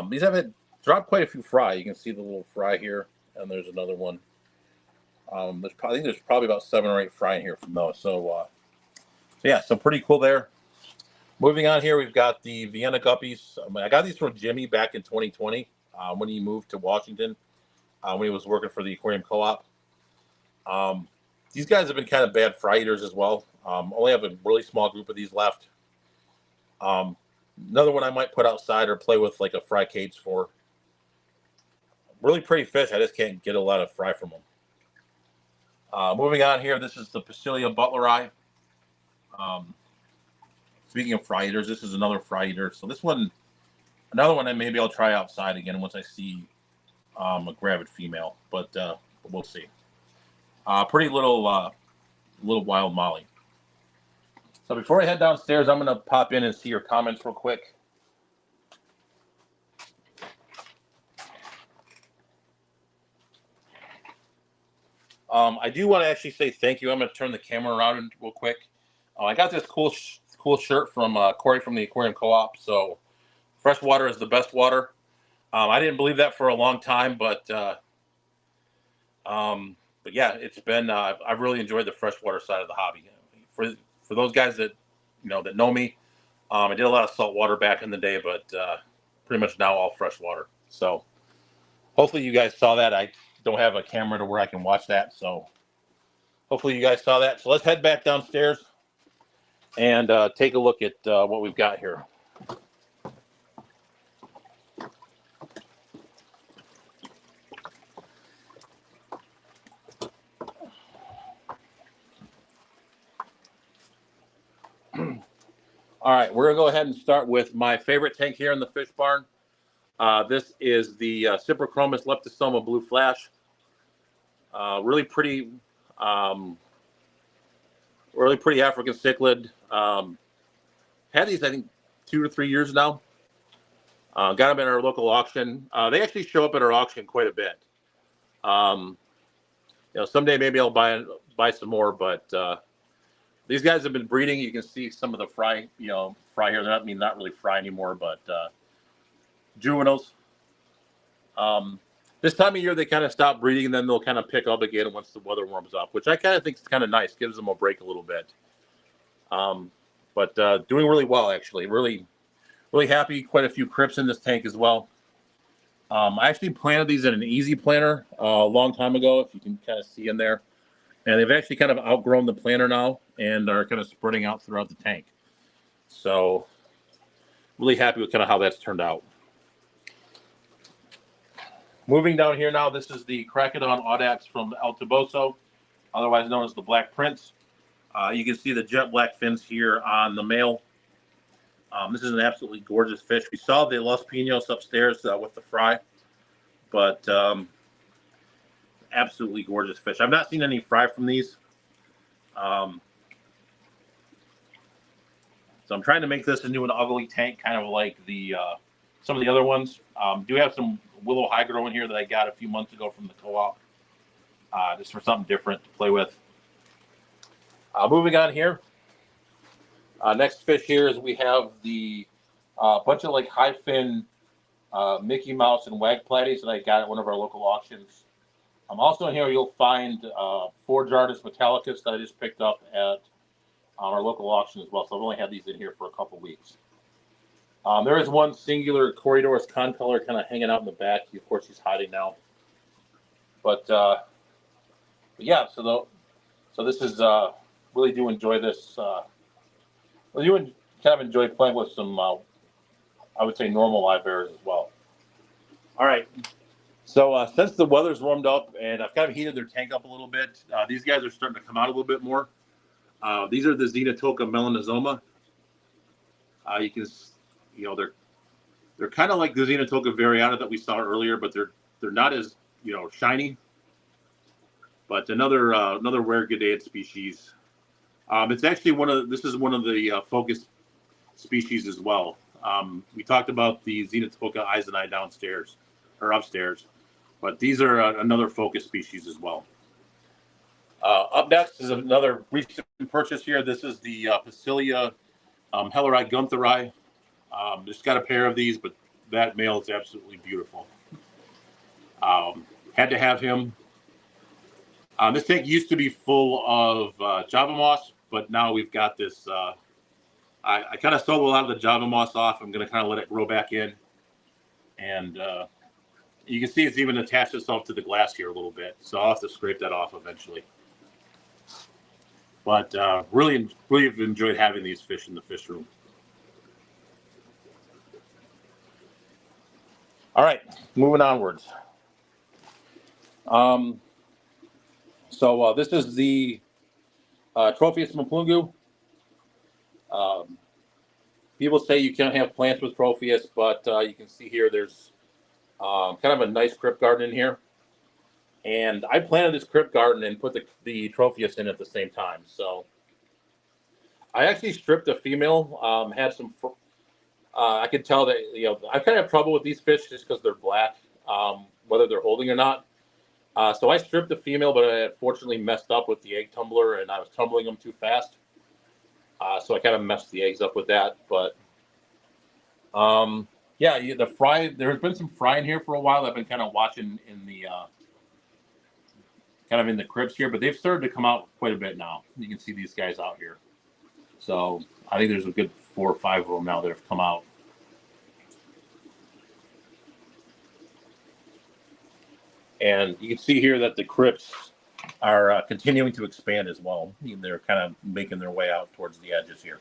These haven't dropped quite a few fry. You can see the little fry here, and there's another one. I think there's probably about 7 or 8 fry in here from those. So yeah, so pretty cool there. Moving on here, we've got the Vienna guppies. I got these from Jimmy back in 2020 when he moved to Washington, when he was working for the aquarium co-op. These guys have been kind of bad fry eaters as well. Only have a really small group of these left. Another one I might put outside or play with like a fry cage for. Really pretty fish. I just can't get a lot of fry from them. Moving on here, this is the Pasilia butleri. Um, Speaking of fry eaters, this is another fry eater. So this one, another one that maybe I'll try outside again once I see a gravid female, but we'll see. Pretty little wild molly. So before I head downstairs, I'm gonna pop in and see your comments real quick. I do want to actually say thank you. I'm gonna turn the camera around real quick. I got this cool shirt from Corey from the Aquarium Co-op. So fresh water is the best water. I didn't believe that for a long time, but yeah, it's been. I've really enjoyed the freshwater side of the hobby. For those guys that that know me, I did a lot of saltwater back in the day, but pretty much now all freshwater. So hopefully you guys saw that. I don't have a camera to where I can watch that, so hopefully you guys saw that. So let's head back downstairs and take a look at what we've got here. All right, we're gonna go ahead and start with my favorite tank here in the fish barn. This is the Cyprochromis leptosoma blue flash. Really pretty African cichlid. Had these, I think, 2 or 3 years now. Got them in our local auction. They actually show up at our auction quite a bit. Someday maybe I'll buy some more, but these guys have been breeding. You can see some of the fry here. They're not really fry anymore, but juveniles. This time of year they kind of stop breeding, and then they'll kind of pick up again once the weather warms up, which I kind of think is kind of nice. Gives them a break a little bit. But doing really well, actually. Really, really happy. Quite a few crypts in this tank as well. I actually planted these in an easy planter a long time ago, if you can kind of see in there. And they've actually kind of outgrown the planter now and are kind of spreading out throughout the tank. So really happy with kind of how that's turned out. Moving down here now, this is the Cracodon audax from El Toboso, otherwise known as the Black Prince. You can see the jet black fins here on the male. This is an absolutely gorgeous fish. We saw the Los Pinos upstairs with the fry, but absolutely gorgeous fish. I've not seen any fry from these. So I'm trying to make this into an ugly tank, kind of like the some of the other ones. Do have some willow hydro in here that I got a few months ago from the co-op, just for something different to play with. Moving on here. Next fish here is we have the bunch of like high fin Mickey Mouse and Wag Platies that I got at one of our local auctions. Also in here you'll find 4 Jardus Metallicus that I just picked up at our local auction as well. So I've only had these in here for a couple weeks. There is one singular Corridorus concolor kind of hanging out in the back. Of course, he's hiding now. But yeah, so this is really do enjoy this. Well, you would kind of enjoy playing with some, I would say, normal Livebearers as well. All right. So since the weather's warmed up and I've kind of heated their tank up a little bit, these guys are starting to come out a little bit more. These are the Xenotoca melanosoma. You can, they're kind of like the Xenotoca variata that we saw earlier, but they're not as shiny. But another rare goodeids species. It's actually this is one of the focus species as well. We talked about the Xenotoca eiseni downstairs or upstairs, but these are another focus species as well. Up next is another recent purchase here. This is the Pasilia Helleri guntheri. Just got a pair of these, but that male is absolutely beautiful. Had to have him. This tank used to be full of Java moss, but now we've got this. I kind of sold a lot of the Java moss off. I'm going to kind of let it grow back in. And you can see it's even attached itself to the glass here a little bit. So I'll have to scrape that off eventually. But really have enjoyed having these fish in the fish room. All right, moving onwards. So this is the Tropheus Maplungu. People say you can't have plants with Tropheus, but you can see here there's kind of a nice crypt garden in here. And I planted this crypt garden and put the Tropheus in at the same time. So I actually stripped a female, had some, I could tell that, I kind of have trouble with these fish just because they're black, whether they're holding or not. So I stripped the female, but I unfortunately messed up with the egg tumbler and I was tumbling them too fast. So I kind of messed the eggs up with that. But yeah, the fry, there's been some frying here for a while. I've been kind of watching in the, kind of in the crypts here, but they've started to come out quite a bit now. You can see these guys out here. So I think there's a good 4 or 5 of them now that have come out. And you can see here that the crypts are continuing to expand as well. They're kind of making their way out towards the edges here.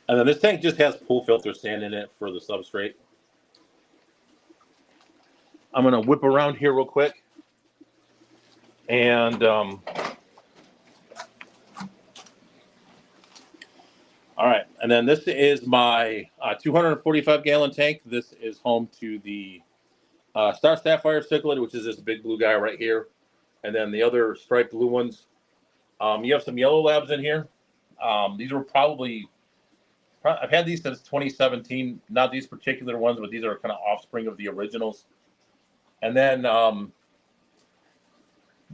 And then this tank just has pool filter sand in it for the substrate. I'm going to whip around here real quick. And all right, and then this is my 245 gallon tank. This is home to the Star Sapphire cichlid, which is this big blue guy right here. And then the other striped blue ones. You have some yellow labs in here. These were probably, I've had these since 2017. Not these particular ones, but these are kind of offspring of the originals. And then the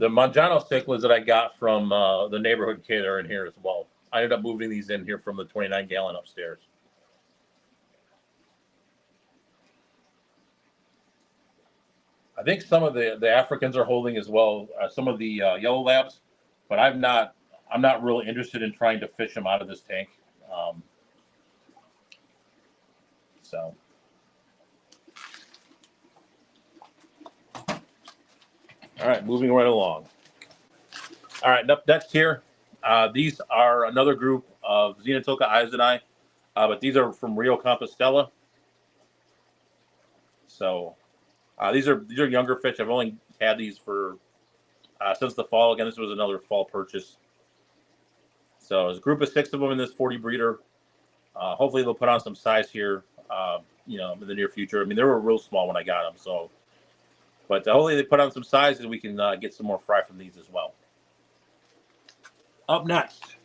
Mangiano cichlids that I got from the neighborhood kid are in here as well. I ended up moving these in here from the 29 gallon upstairs. I think some of the Africans are holding as well, some of the yellow labs, but I'm not really interested in trying to fish them out of this tank. So. All right, moving right along. All right, up next here, these are another group of Xenotoca izodi, but these are from Rio Compostela. So these are younger fish. I've only had these for since the fall. Again, this was another fall purchase. So there's a group of 6 of them in this 40 breeder. Hopefully they'll put on some size here, in the near future. I mean, they were real small when I got them, so. But hopefully they put on some size and we can get some more fry from these as well. Up next,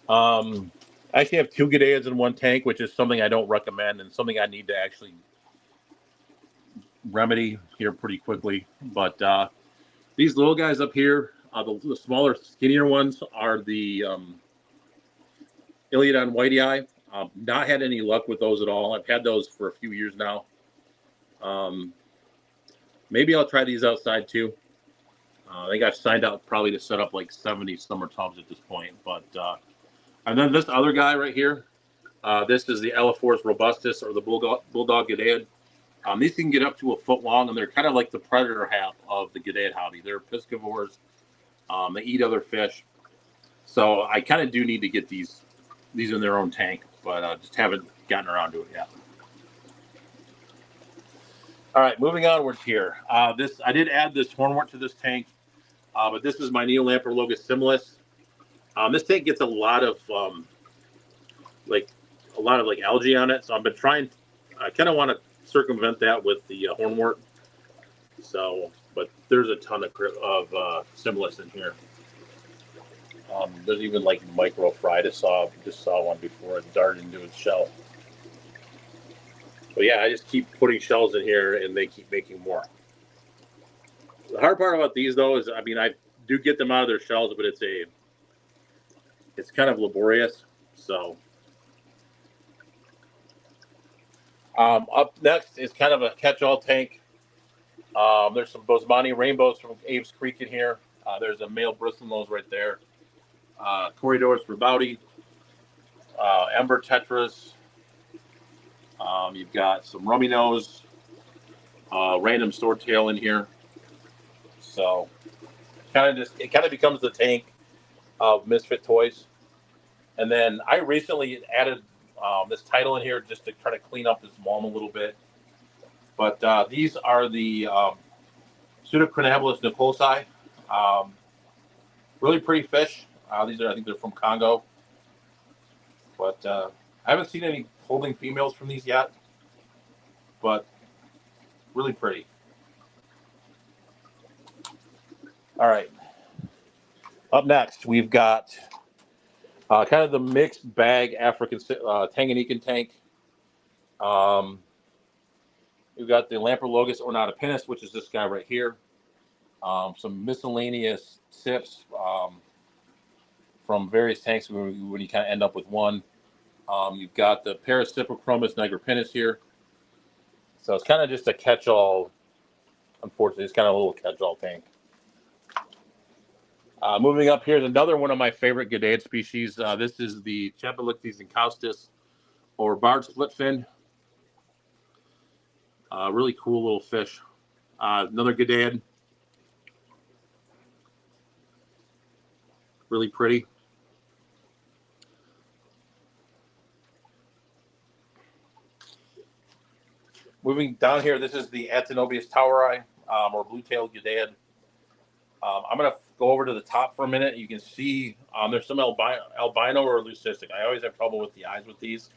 I actually have 2 goodeids in one tank, which is something I don't recommend and something I need to actually remedy here pretty quickly. But these little guys up here, the smaller, skinnier ones are the Iliodon whitey eye. Not had any luck with those at all. I've had those for a few years now. Maybe I'll try these outside too. I think I've signed up probably to set up like 70 summer tubs at this point. But and then this other guy right here, this is the Elaphorus robustus, or the bulldog goodeid. These can get up to a foot long, and they're kind of like the predator half of the goodeid hobby. They're piscivores. They eat other fish. So I kind of do need to get these in their own tank, but just haven't gotten around to it yet. All right, moving onwards here. I did add this hornwort to this tank, but this is my Neolamprologus similis. This tank gets a lot of algae on it, so I've been trying. I kind of want to circumvent that with the hornwort. So, but there's a ton of similis in here. There's even like micro fry. Just saw one before it darted into its shell. But yeah, I just keep putting shells in here and they keep making more. The hard part about these though is, I mean, I do get them out of their shells, but it's kind of laborious. So up next is kind of a catch-all tank. There's some Bosemani rainbows from Aves Creek in here. There's a male bristlenose right there. Corydorus rebouti, Ember tetras. You've got some rummy nose, random swordtail in here. So it kind of becomes the tank of misfit toys. And then I recently added this title in here just to try to clean up this mulm a little bit. But these are the Pseudocrinabolus nicholsi. Really pretty fish. These are, I think they're from Congo. But I haven't seen any holding females from these yet. But really pretty. All right. Up next, we've got kind of the mixed bag African Tanganyikan tank. We've got the Lamprologus ornatopinus, which is this guy right here. Some miscellaneous tips from various tanks when you kind of end up with one. You've got the Parasipochromis nigropinis here. So it's kind of just a catch-all. Unfortunately, it's kind of a little catch-all tank. Moving up here is another one of my favorite goodeids species. This is the Champeleuctes incaustus, or barred splitfin. Really cool little fish. Another goodeid. Really pretty. Moving down here, this is the Actinobius toweri, or blue-tailed goodeid. I'm going to go over to the top for a minute. You can see there's some albino or leucistic. I always have trouble with the eyes with these,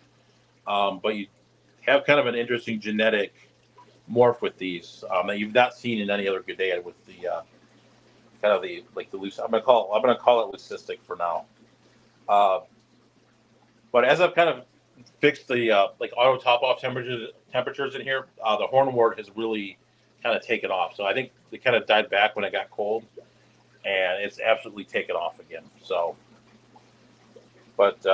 but you have kind of an interesting genetic morph with these that you've not seen in any other goodeid with the kind of the loose. I'm gonna call it leucistic for now. But as I've kind of fixed the auto top off temperatures in here, the hornwort has really kind of taken off. So I think they kind of died back when it got cold, and it's absolutely taken off again. So, but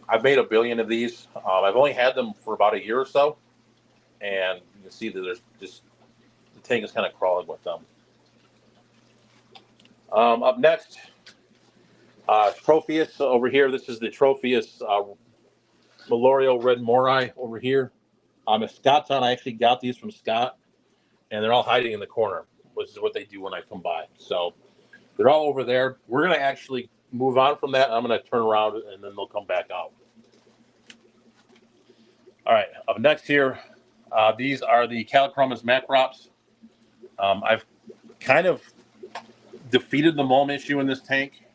I've made 1 billion of these. I've only had them for about a year or so, and you can see that there's just the tank is kind of crawling with them. Up next, Tropheus over here. This is the Tropheus Melorio red morai over here. If Scott's on, I actually got these from Scott, and they're all hiding in the corner, which is what they do when I come by. So they're all over there. We're going to actually move on from that. I'm going to turn around, and then they'll come back out. All right, up next here, these are the Callichromis macrops. I've kind of defeated the mulm issue in this tank.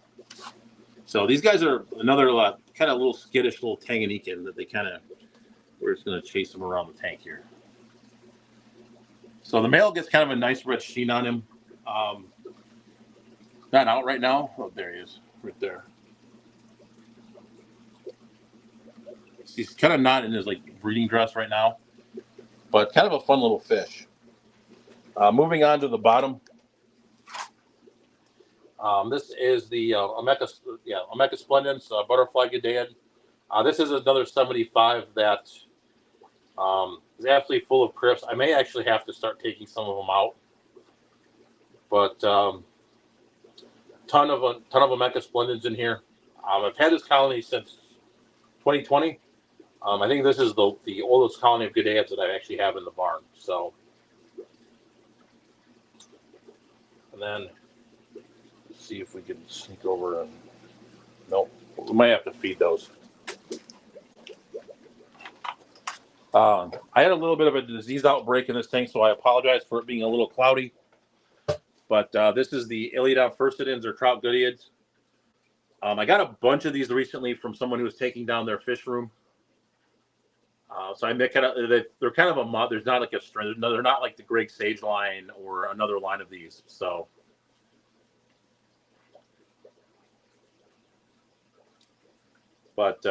So these guys are another kind of little skittish little Tanganyikan that we're just going to chase them around the tank here. So the male gets kind of a nice red sheen on him. Not out right now. Oh, there he is, right there. He's kind of not in his breeding dress right now, but kind of a fun little fish. Moving on to the bottom. This is the Omeka splendens butterfly goodeid. This is another 75 that is absolutely full of crypts. I may actually have to start taking some of them out, but ton of Omeka splendens in here. I've had this colony since 2020. I think this is the oldest colony of goodeids that I actually have in the barn. So, and then let's see if we can sneak over and nope, we might have to feed those. I had a little bit of a disease outbreak in this tank, so I apologize for it being a little cloudy. But this is the Iliodon furcidens or trout goodeids. I got a bunch of these recently from someone who was taking down their fish room. So they're kind of a there's not like a strain. They're not like the Greg Sage line or another line of these. So, but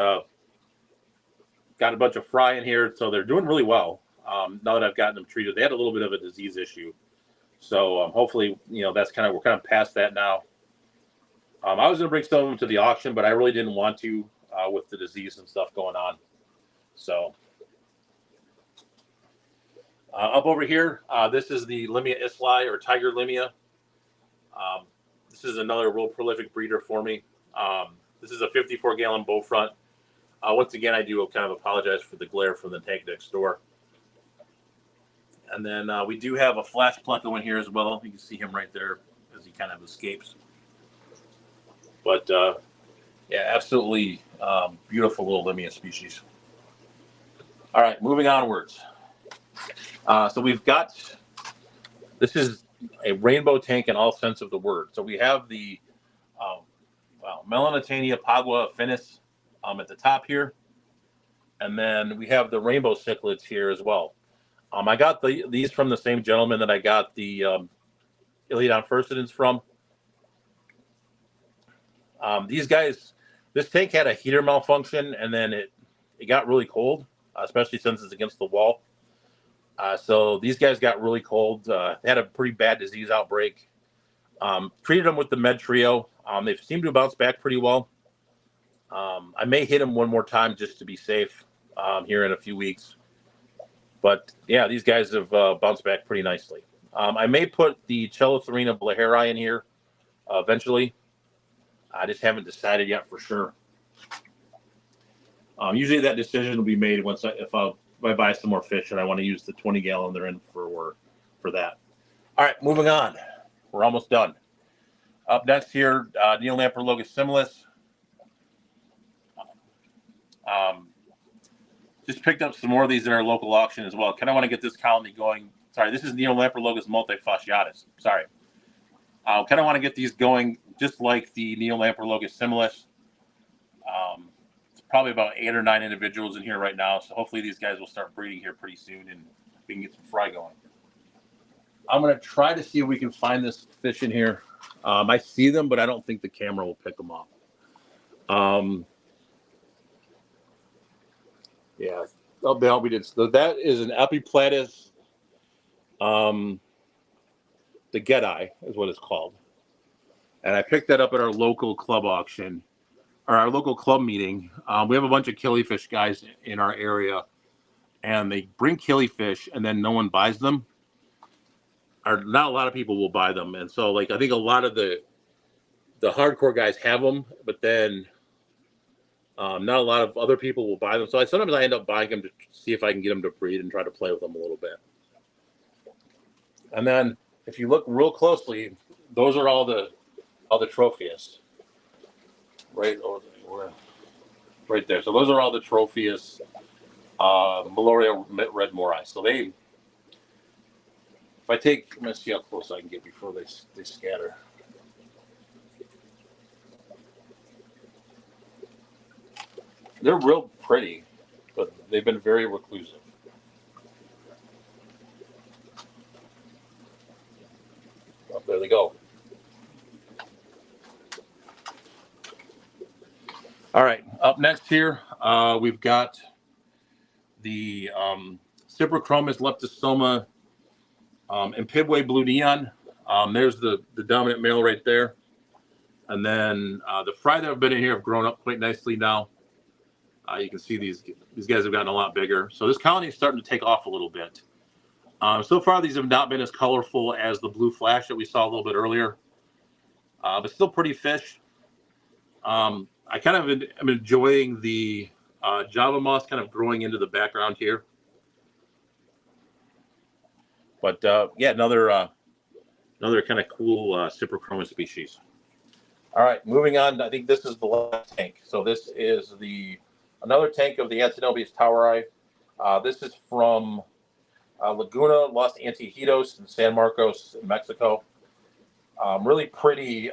got a bunch of fry in here, so they're doing really well. Now that I've gotten them treated, they had a little bit of a disease issue. So hopefully, we're kind of past that now. I was going to bring some of them to the auction, but I really didn't want to with the disease and stuff going on. So up over here, this is the Limia islay or tiger limia. This is another real prolific breeder for me. This is a 54-gallon bow front. Once again, I do kind of apologize for the glare from the tank next door. And then we do have a flash pleco in here as well. You can see him right there as he kind of escapes. But yeah, absolutely beautiful little Limia species. All right, moving onwards. So we've got, this is a rainbow tank in all sense of the word. So we have the Melanitania Pagua finis at the top here. And then we have the rainbow cichlids here as well. I got these from the same gentleman that I got the Iliodon furcidans from. These guys, this tank had a heater malfunction, and then it got really cold, especially since it's against the wall. So these guys got really cold. They had a pretty bad disease outbreak. Treated them with the Med Trio. They seem to bounce back pretty well. I may hit them one more time just to be safe here in a few weeks. But yeah, these guys have bounced back pretty nicely. I may put the Chelotharina blaheri in here eventually. I just haven't decided yet for sure. Usually that decision will be made once if I buy some more fish and I want to use the 20-gallon they're in for that. All right, moving on. We're almost done. Up next here, Neolamprologus similis. Just picked up some more of these at our local auction as well. Kind of want to get this colony going. Sorry, this is Neolamprologus multifasciatus. Sorry. Kind of want to get these going just like the Neolamprologus similis. It's probably about 8 or 9 individuals in here right now, so hopefully these guys will start breeding here pretty soon and we can get some fry going. I'm going to try to see if we can find this fish in here. I see them, but I don't think the camera will pick them up. Yeah, we did. So that is an Epiplatus. The goodei is what it's called. And I picked that up at our local club auction, or our local club meeting. We have a bunch of killifish guys in our area, and they bring killifish, and then no one buys them. Or not a lot of people will buy them, and so like I think a lot of the hardcore guys have them, but then not a lot of other people will buy them. So sometimes I end up buying them to see if I can get them to breed and try to play with them a little bit. And then if you look real closely, those are all the Tropheus. Right there. So those are all the Tropheus Meloria red morai. So if I take, I'm going to see how close I can get before they scatter. They're real pretty, but they've been very reclusive. Oh, there they go. All right, up next here, we've got the Cyprochromis leptosoma Impibwe blue neon. There's the dominant male right there. And then the fry that have been in here have grown up quite nicely now. You can see these guys have gotten a lot bigger. So this colony is starting to take off a little bit. So far, these have not been as colorful as the blue flash that we saw a little bit earlier, but still pretty fish. I kind of am enjoying the Java moss kind of growing into the background here. But yeah, another kind of cool Cyprochromis species. All right, moving on. I think this is the last tank. So this is another tank of the Antinobius toweri. This is from Laguna Los Antijitos in San Marcos, Mexico. Really pretty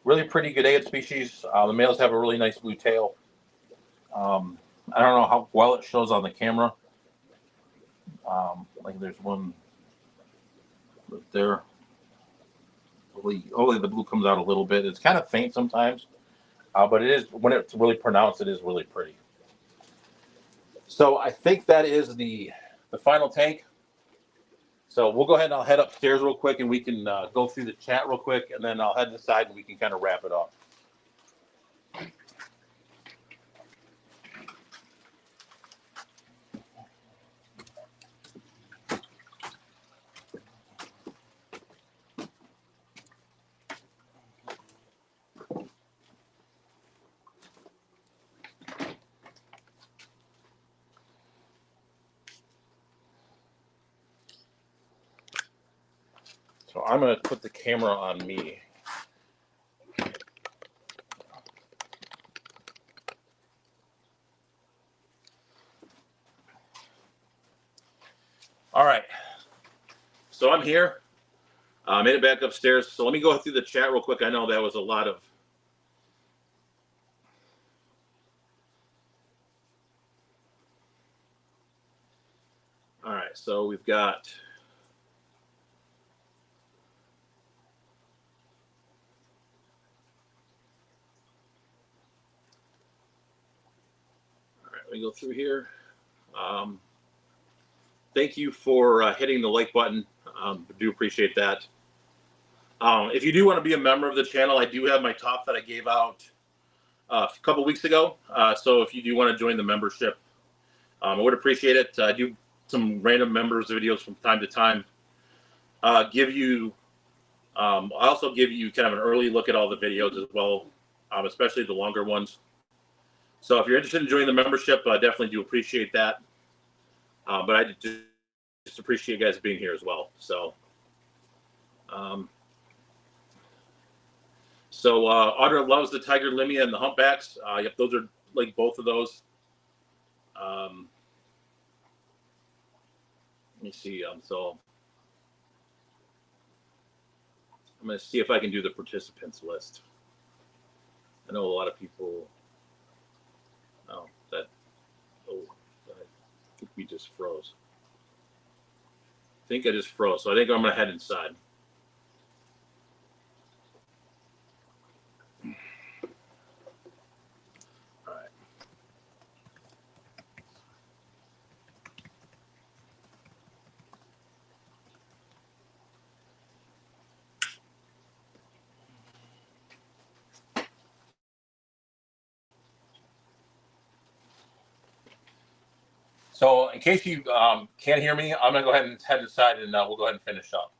goodeids species. The males have a really nice blue tail. I don't know how well it shows on the camera. Like there's one right there. Only the blue comes out a little bit. It's kind of faint sometimes, but it is, when it's really pronounced, it is really pretty. So I think that is the final tank. So we'll go ahead and I'll head upstairs real quick and we can go through the chat real quick, and then I'll head inside and we can kind of wrap it up. So I'm going to put the camera on me. All right, so I'm here. I made it back upstairs. So let me go through the chat real quick. I know that was a lot of. All right, so we've got. All right, let me go through here. Um, Thank you for hitting the like button. I do appreciate that. If you do want to be a member of the channel, I do have my talk that I gave out a couple weeks ago. So if you do want to join the membership, I would appreciate it. I do some random members videos from time to time. Give you, I also give you kind of an early look at all the videos as well, especially the longer ones. So if you're interested in joining the membership, I definitely do appreciate that. But I just appreciate you guys being here as well. So, Audra loves the Tiger Limia and the Humpbacks. Yep, those are like both of those. Let me see. So I'm going to see if I can do the participants list. I know a lot of people. Oh, that. Oh, I think we just froze. I think I just froze. So I think I'm going to head inside. All right. So in case you can't hear me, I'm going to go ahead and head inside, and we'll go ahead and finish up.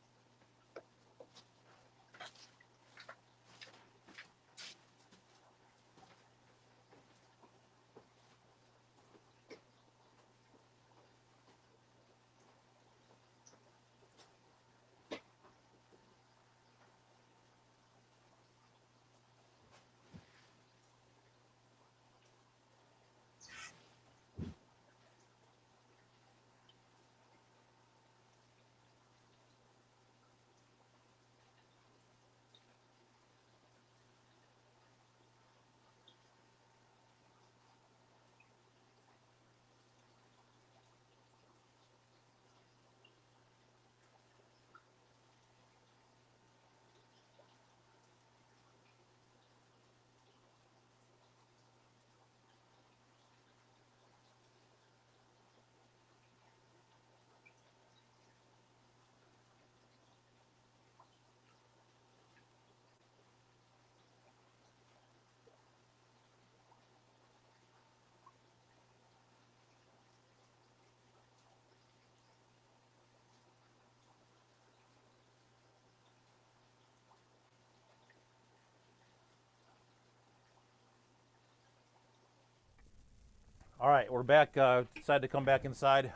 All right, we're back. Decided to come back inside.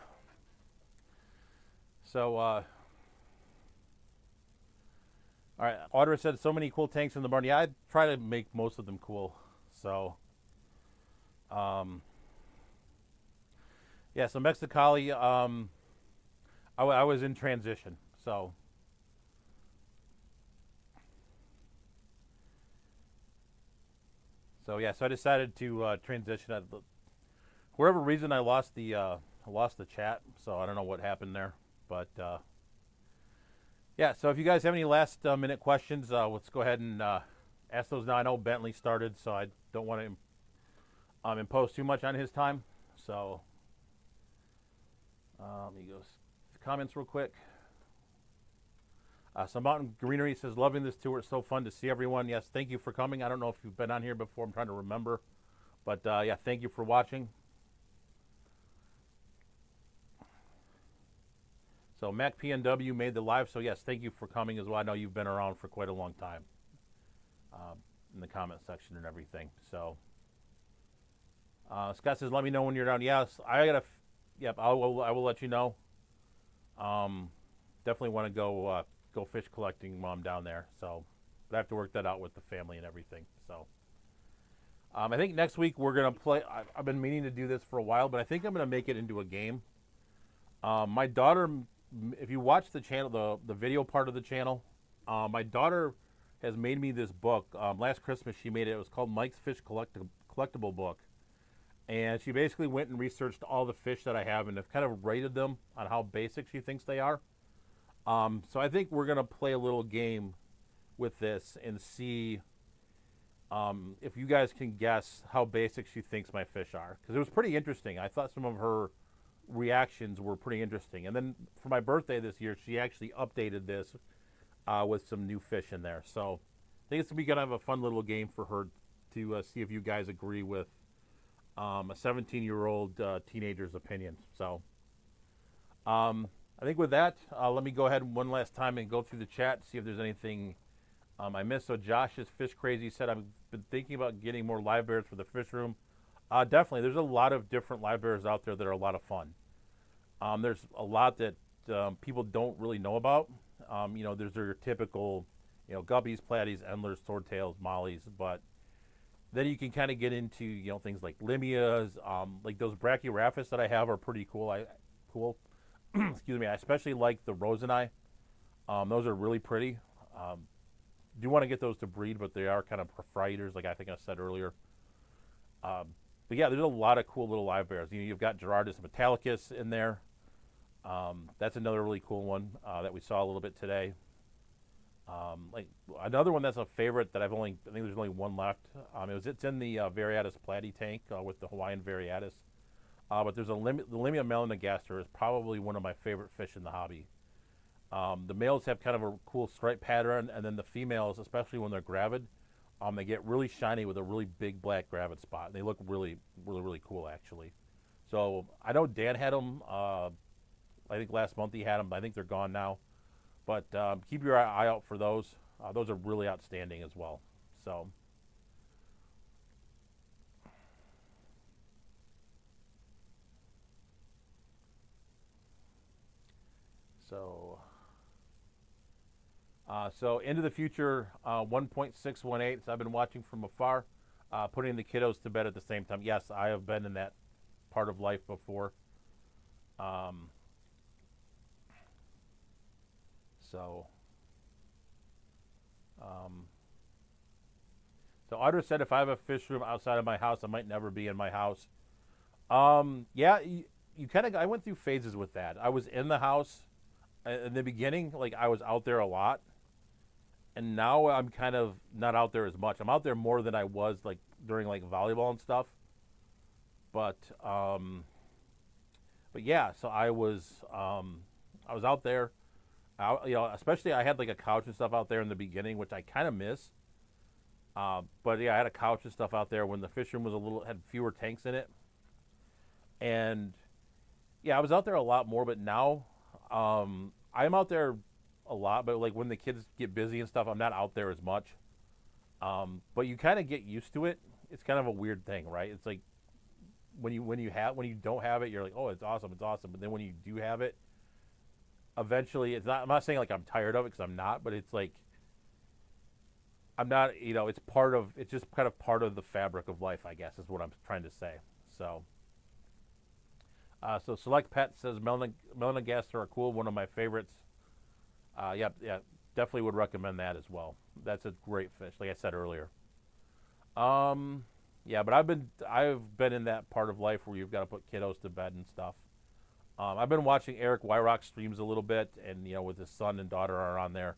So, all right, Audra said so many cool tanks in the barn. Yeah, I try to make most of them cool. So, yeah, so Mexicali, I was in transition. So, yeah, so I decided to transition. For whatever reason, I lost the chat. So I don't know what happened there, but yeah. So if you guys have any last minute questions, let's go ahead and ask those now. I know Bentley started, so I don't want to impose too much on his time. So let me go comments real quick. So Mountain Greenery says, loving this tour. It's so fun to see everyone. Yes, thank you for coming. I don't know if you've been on here before. I'm trying to remember. But yeah, thank you for watching. So Mac PNW made the live. So yes, thank you for coming as well. I know you've been around for quite a long time in the comment section and everything. So Scott says, let me know when you're down. Yes, I got to. Yep, I will let you know. Definitely want to go fish collecting while I'm down there. So, but I have to work that out with the family and everything. So, I think next week we're gonna play. I've been meaning to do this for a while, but I think I'm gonna make it into a game. My daughter, if you watch the channel, the video part of the channel, my daughter has made me this book. Last Christmas she made it. It was called Mike's Fish Collectible Book, and she basically went and researched all the fish that I have and have kind of rated them on how basic she thinks they are. So I think we're gonna play a little game with this and see if you guys can guess how basic she thinks my fish are, because it was pretty interesting. I thought some of her reactions were pretty interesting. And then for my birthday this year, she actually updated this with some new fish in there. So I think it's going to have a fun little game for her to see if you guys agree with a 17-year-old teenager's opinion. So I think with that, let me go ahead one last time and go through the chat, see if there's anything I missed. So Josh is Fish Crazy said, I've been thinking about getting more live bears for the fish room. Definitely, there's a lot of different live bears out there that are a lot of fun. There's a lot that people don't really know about. There's your typical, guppies, platies, endlers, swordtails, mollies, but then you can kind of get into, things like limias, like those brachyraphis that I have are pretty cool. Excuse me. I especially like the roseneye. Those are really pretty. Do want to get those to breed, but they are kind of proprietors, like I think I said earlier. But yeah, there's a lot of cool little live bears. You've got Gerardus metallicus in there. That's another really cool one that we saw a little bit today. Like another one that's a favorite that I think there's only one left. It's in the Variatus platy tank with the Hawaiian Variatus. But there's the Limia melanogaster is probably one of my favorite fish in the hobby. The males have kind of a cool stripe pattern, and then the females, especially when they're gravid, they get really shiny with a really big black gravid spot. They look really, really, really cool, actually. So I know Dan had them. I think last month he had them, but I think they're gone now. But keep your eye out for those. Those are really outstanding as well. So into the future, 1.618. So I've been watching from afar, putting the kiddos to bed at the same time. Yes, I have been in that part of life before. So Otter said, if I have a fish room outside of my house, I might never be in my house. Yeah, you kind of. I went through phases with that. I was in the house in the beginning, like I was out there a lot, and now I'm kind of not out there as much. I'm out there more than I was like during like volleyball and stuff. But yeah, so I was out there. Especially I had like a couch and stuff out there in the beginning, which I kind of miss. But yeah, I had a couch and stuff out there when the fish room had fewer tanks in it. And yeah, I was out there a lot more, but now I'm out there a lot, but like when the kids get busy and stuff, I'm not out there as much. But you kind of get used to it. It's kind of a weird thing, right? It's like when you don't have it, you're like, oh, it's awesome. But then when you do have it, eventually I'm not saying like I'm tired of it, because I'm not, but it's like I'm not, it's just kind of part of the fabric of life, I guess, is what I'm trying to say. So Select Pet says melanogaster are cool, one of my favorites. Yeah, definitely would recommend that as well. That's a great fish, like I said earlier. Yeah, but I've been in that part of life where you've got to put kiddos to bed and stuff. I've been watching Eric Wyrock streams a little bit, and with his son and daughter are on there.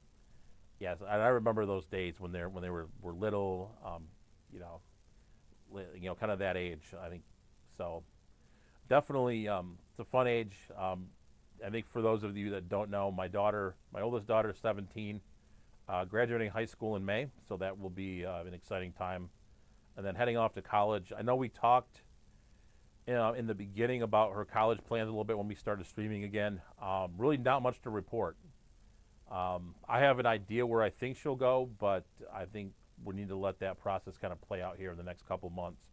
Yes, and I remember those days when they were little, kind of that age. I think so. Definitely, it's a fun age. I think for those of you that don't know, my oldest daughter is 17, graduating high school in May, so that will be an exciting time. And then heading off to college. I know we talked in the beginning about her college plans a little bit when we started streaming again. Really not much to report. I have an idea where I think she'll go, but I think we need to let that process kind of play out here in the next couple months.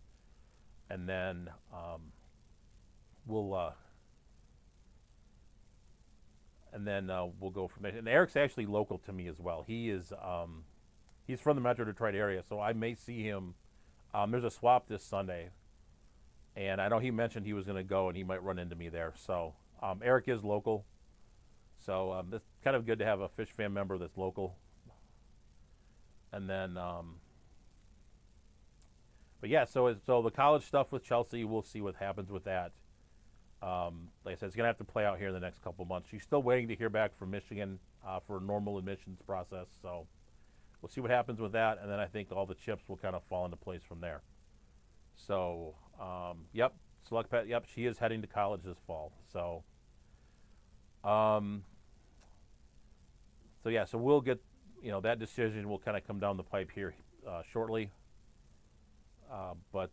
And then we'll go from there. And Eric's actually local to me as well. He's from the Metro Detroit area, so I may see him. There's a swap this Sunday, and I know he mentioned he was going to go, and he might run into me there. So Eric is local, so it's kind of good to have a fish fan member that's local. And then, but yeah, so the college stuff with Chelsea, we'll see what happens with that. Like I said, it's going to have to play out here in the next couple months. She's still waiting to hear back from Michigan for a normal admissions process, so we'll see what happens with that, and then I think all the chips will kind of fall into place from there. So, yep, Select Pet, yep, she is heading to college this fall. So, so yeah, so we'll get, that decision will kind of come down the pipe here shortly. But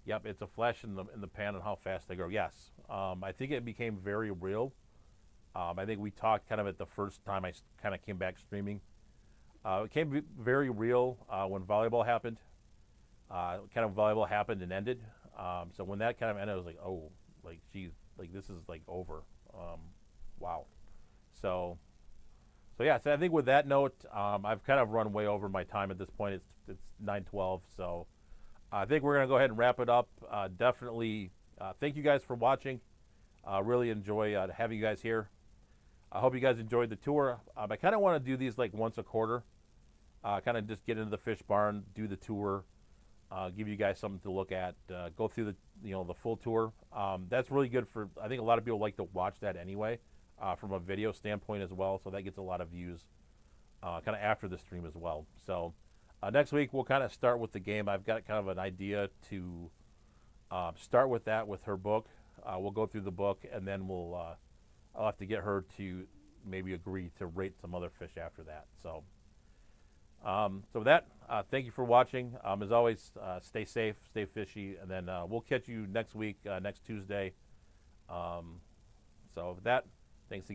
yep, it's a flash in the pan on how fast they grow. Yes, I think it became very real. I think we talked kind of at the first time I kind of came back streaming. It came very real when volleyball happened. Kind of volleyball happened and ended. So when that kind of ended, I was like, oh, like geez, like this is like over. Wow. So yeah. So I think with that note, I've kind of run way over my time at this point. It's 9:12. So I think we're gonna go ahead and wrap it up. Definitely, thank you guys for watching. Really enjoy having you guys here. I hope you guys enjoyed the tour. I kind of want to do these like once a quarter. Kind of just get into the fish barn, do the tour, give you guys something to look at, go through the full tour. That's really good for. I think a lot of people like to watch that anyway, from a video standpoint as well. So that gets a lot of views, kind of after the stream as well. So next week we'll kind of start with the game. I've got kind of an idea to start with that with her book. We'll go through the book and then I'll have to get her to maybe agree to rate some other fish after that. So, so with that, thank you for watching. As always, stay safe, stay fishy, and then we'll catch you next week, next Tuesday. So with that, thanks again.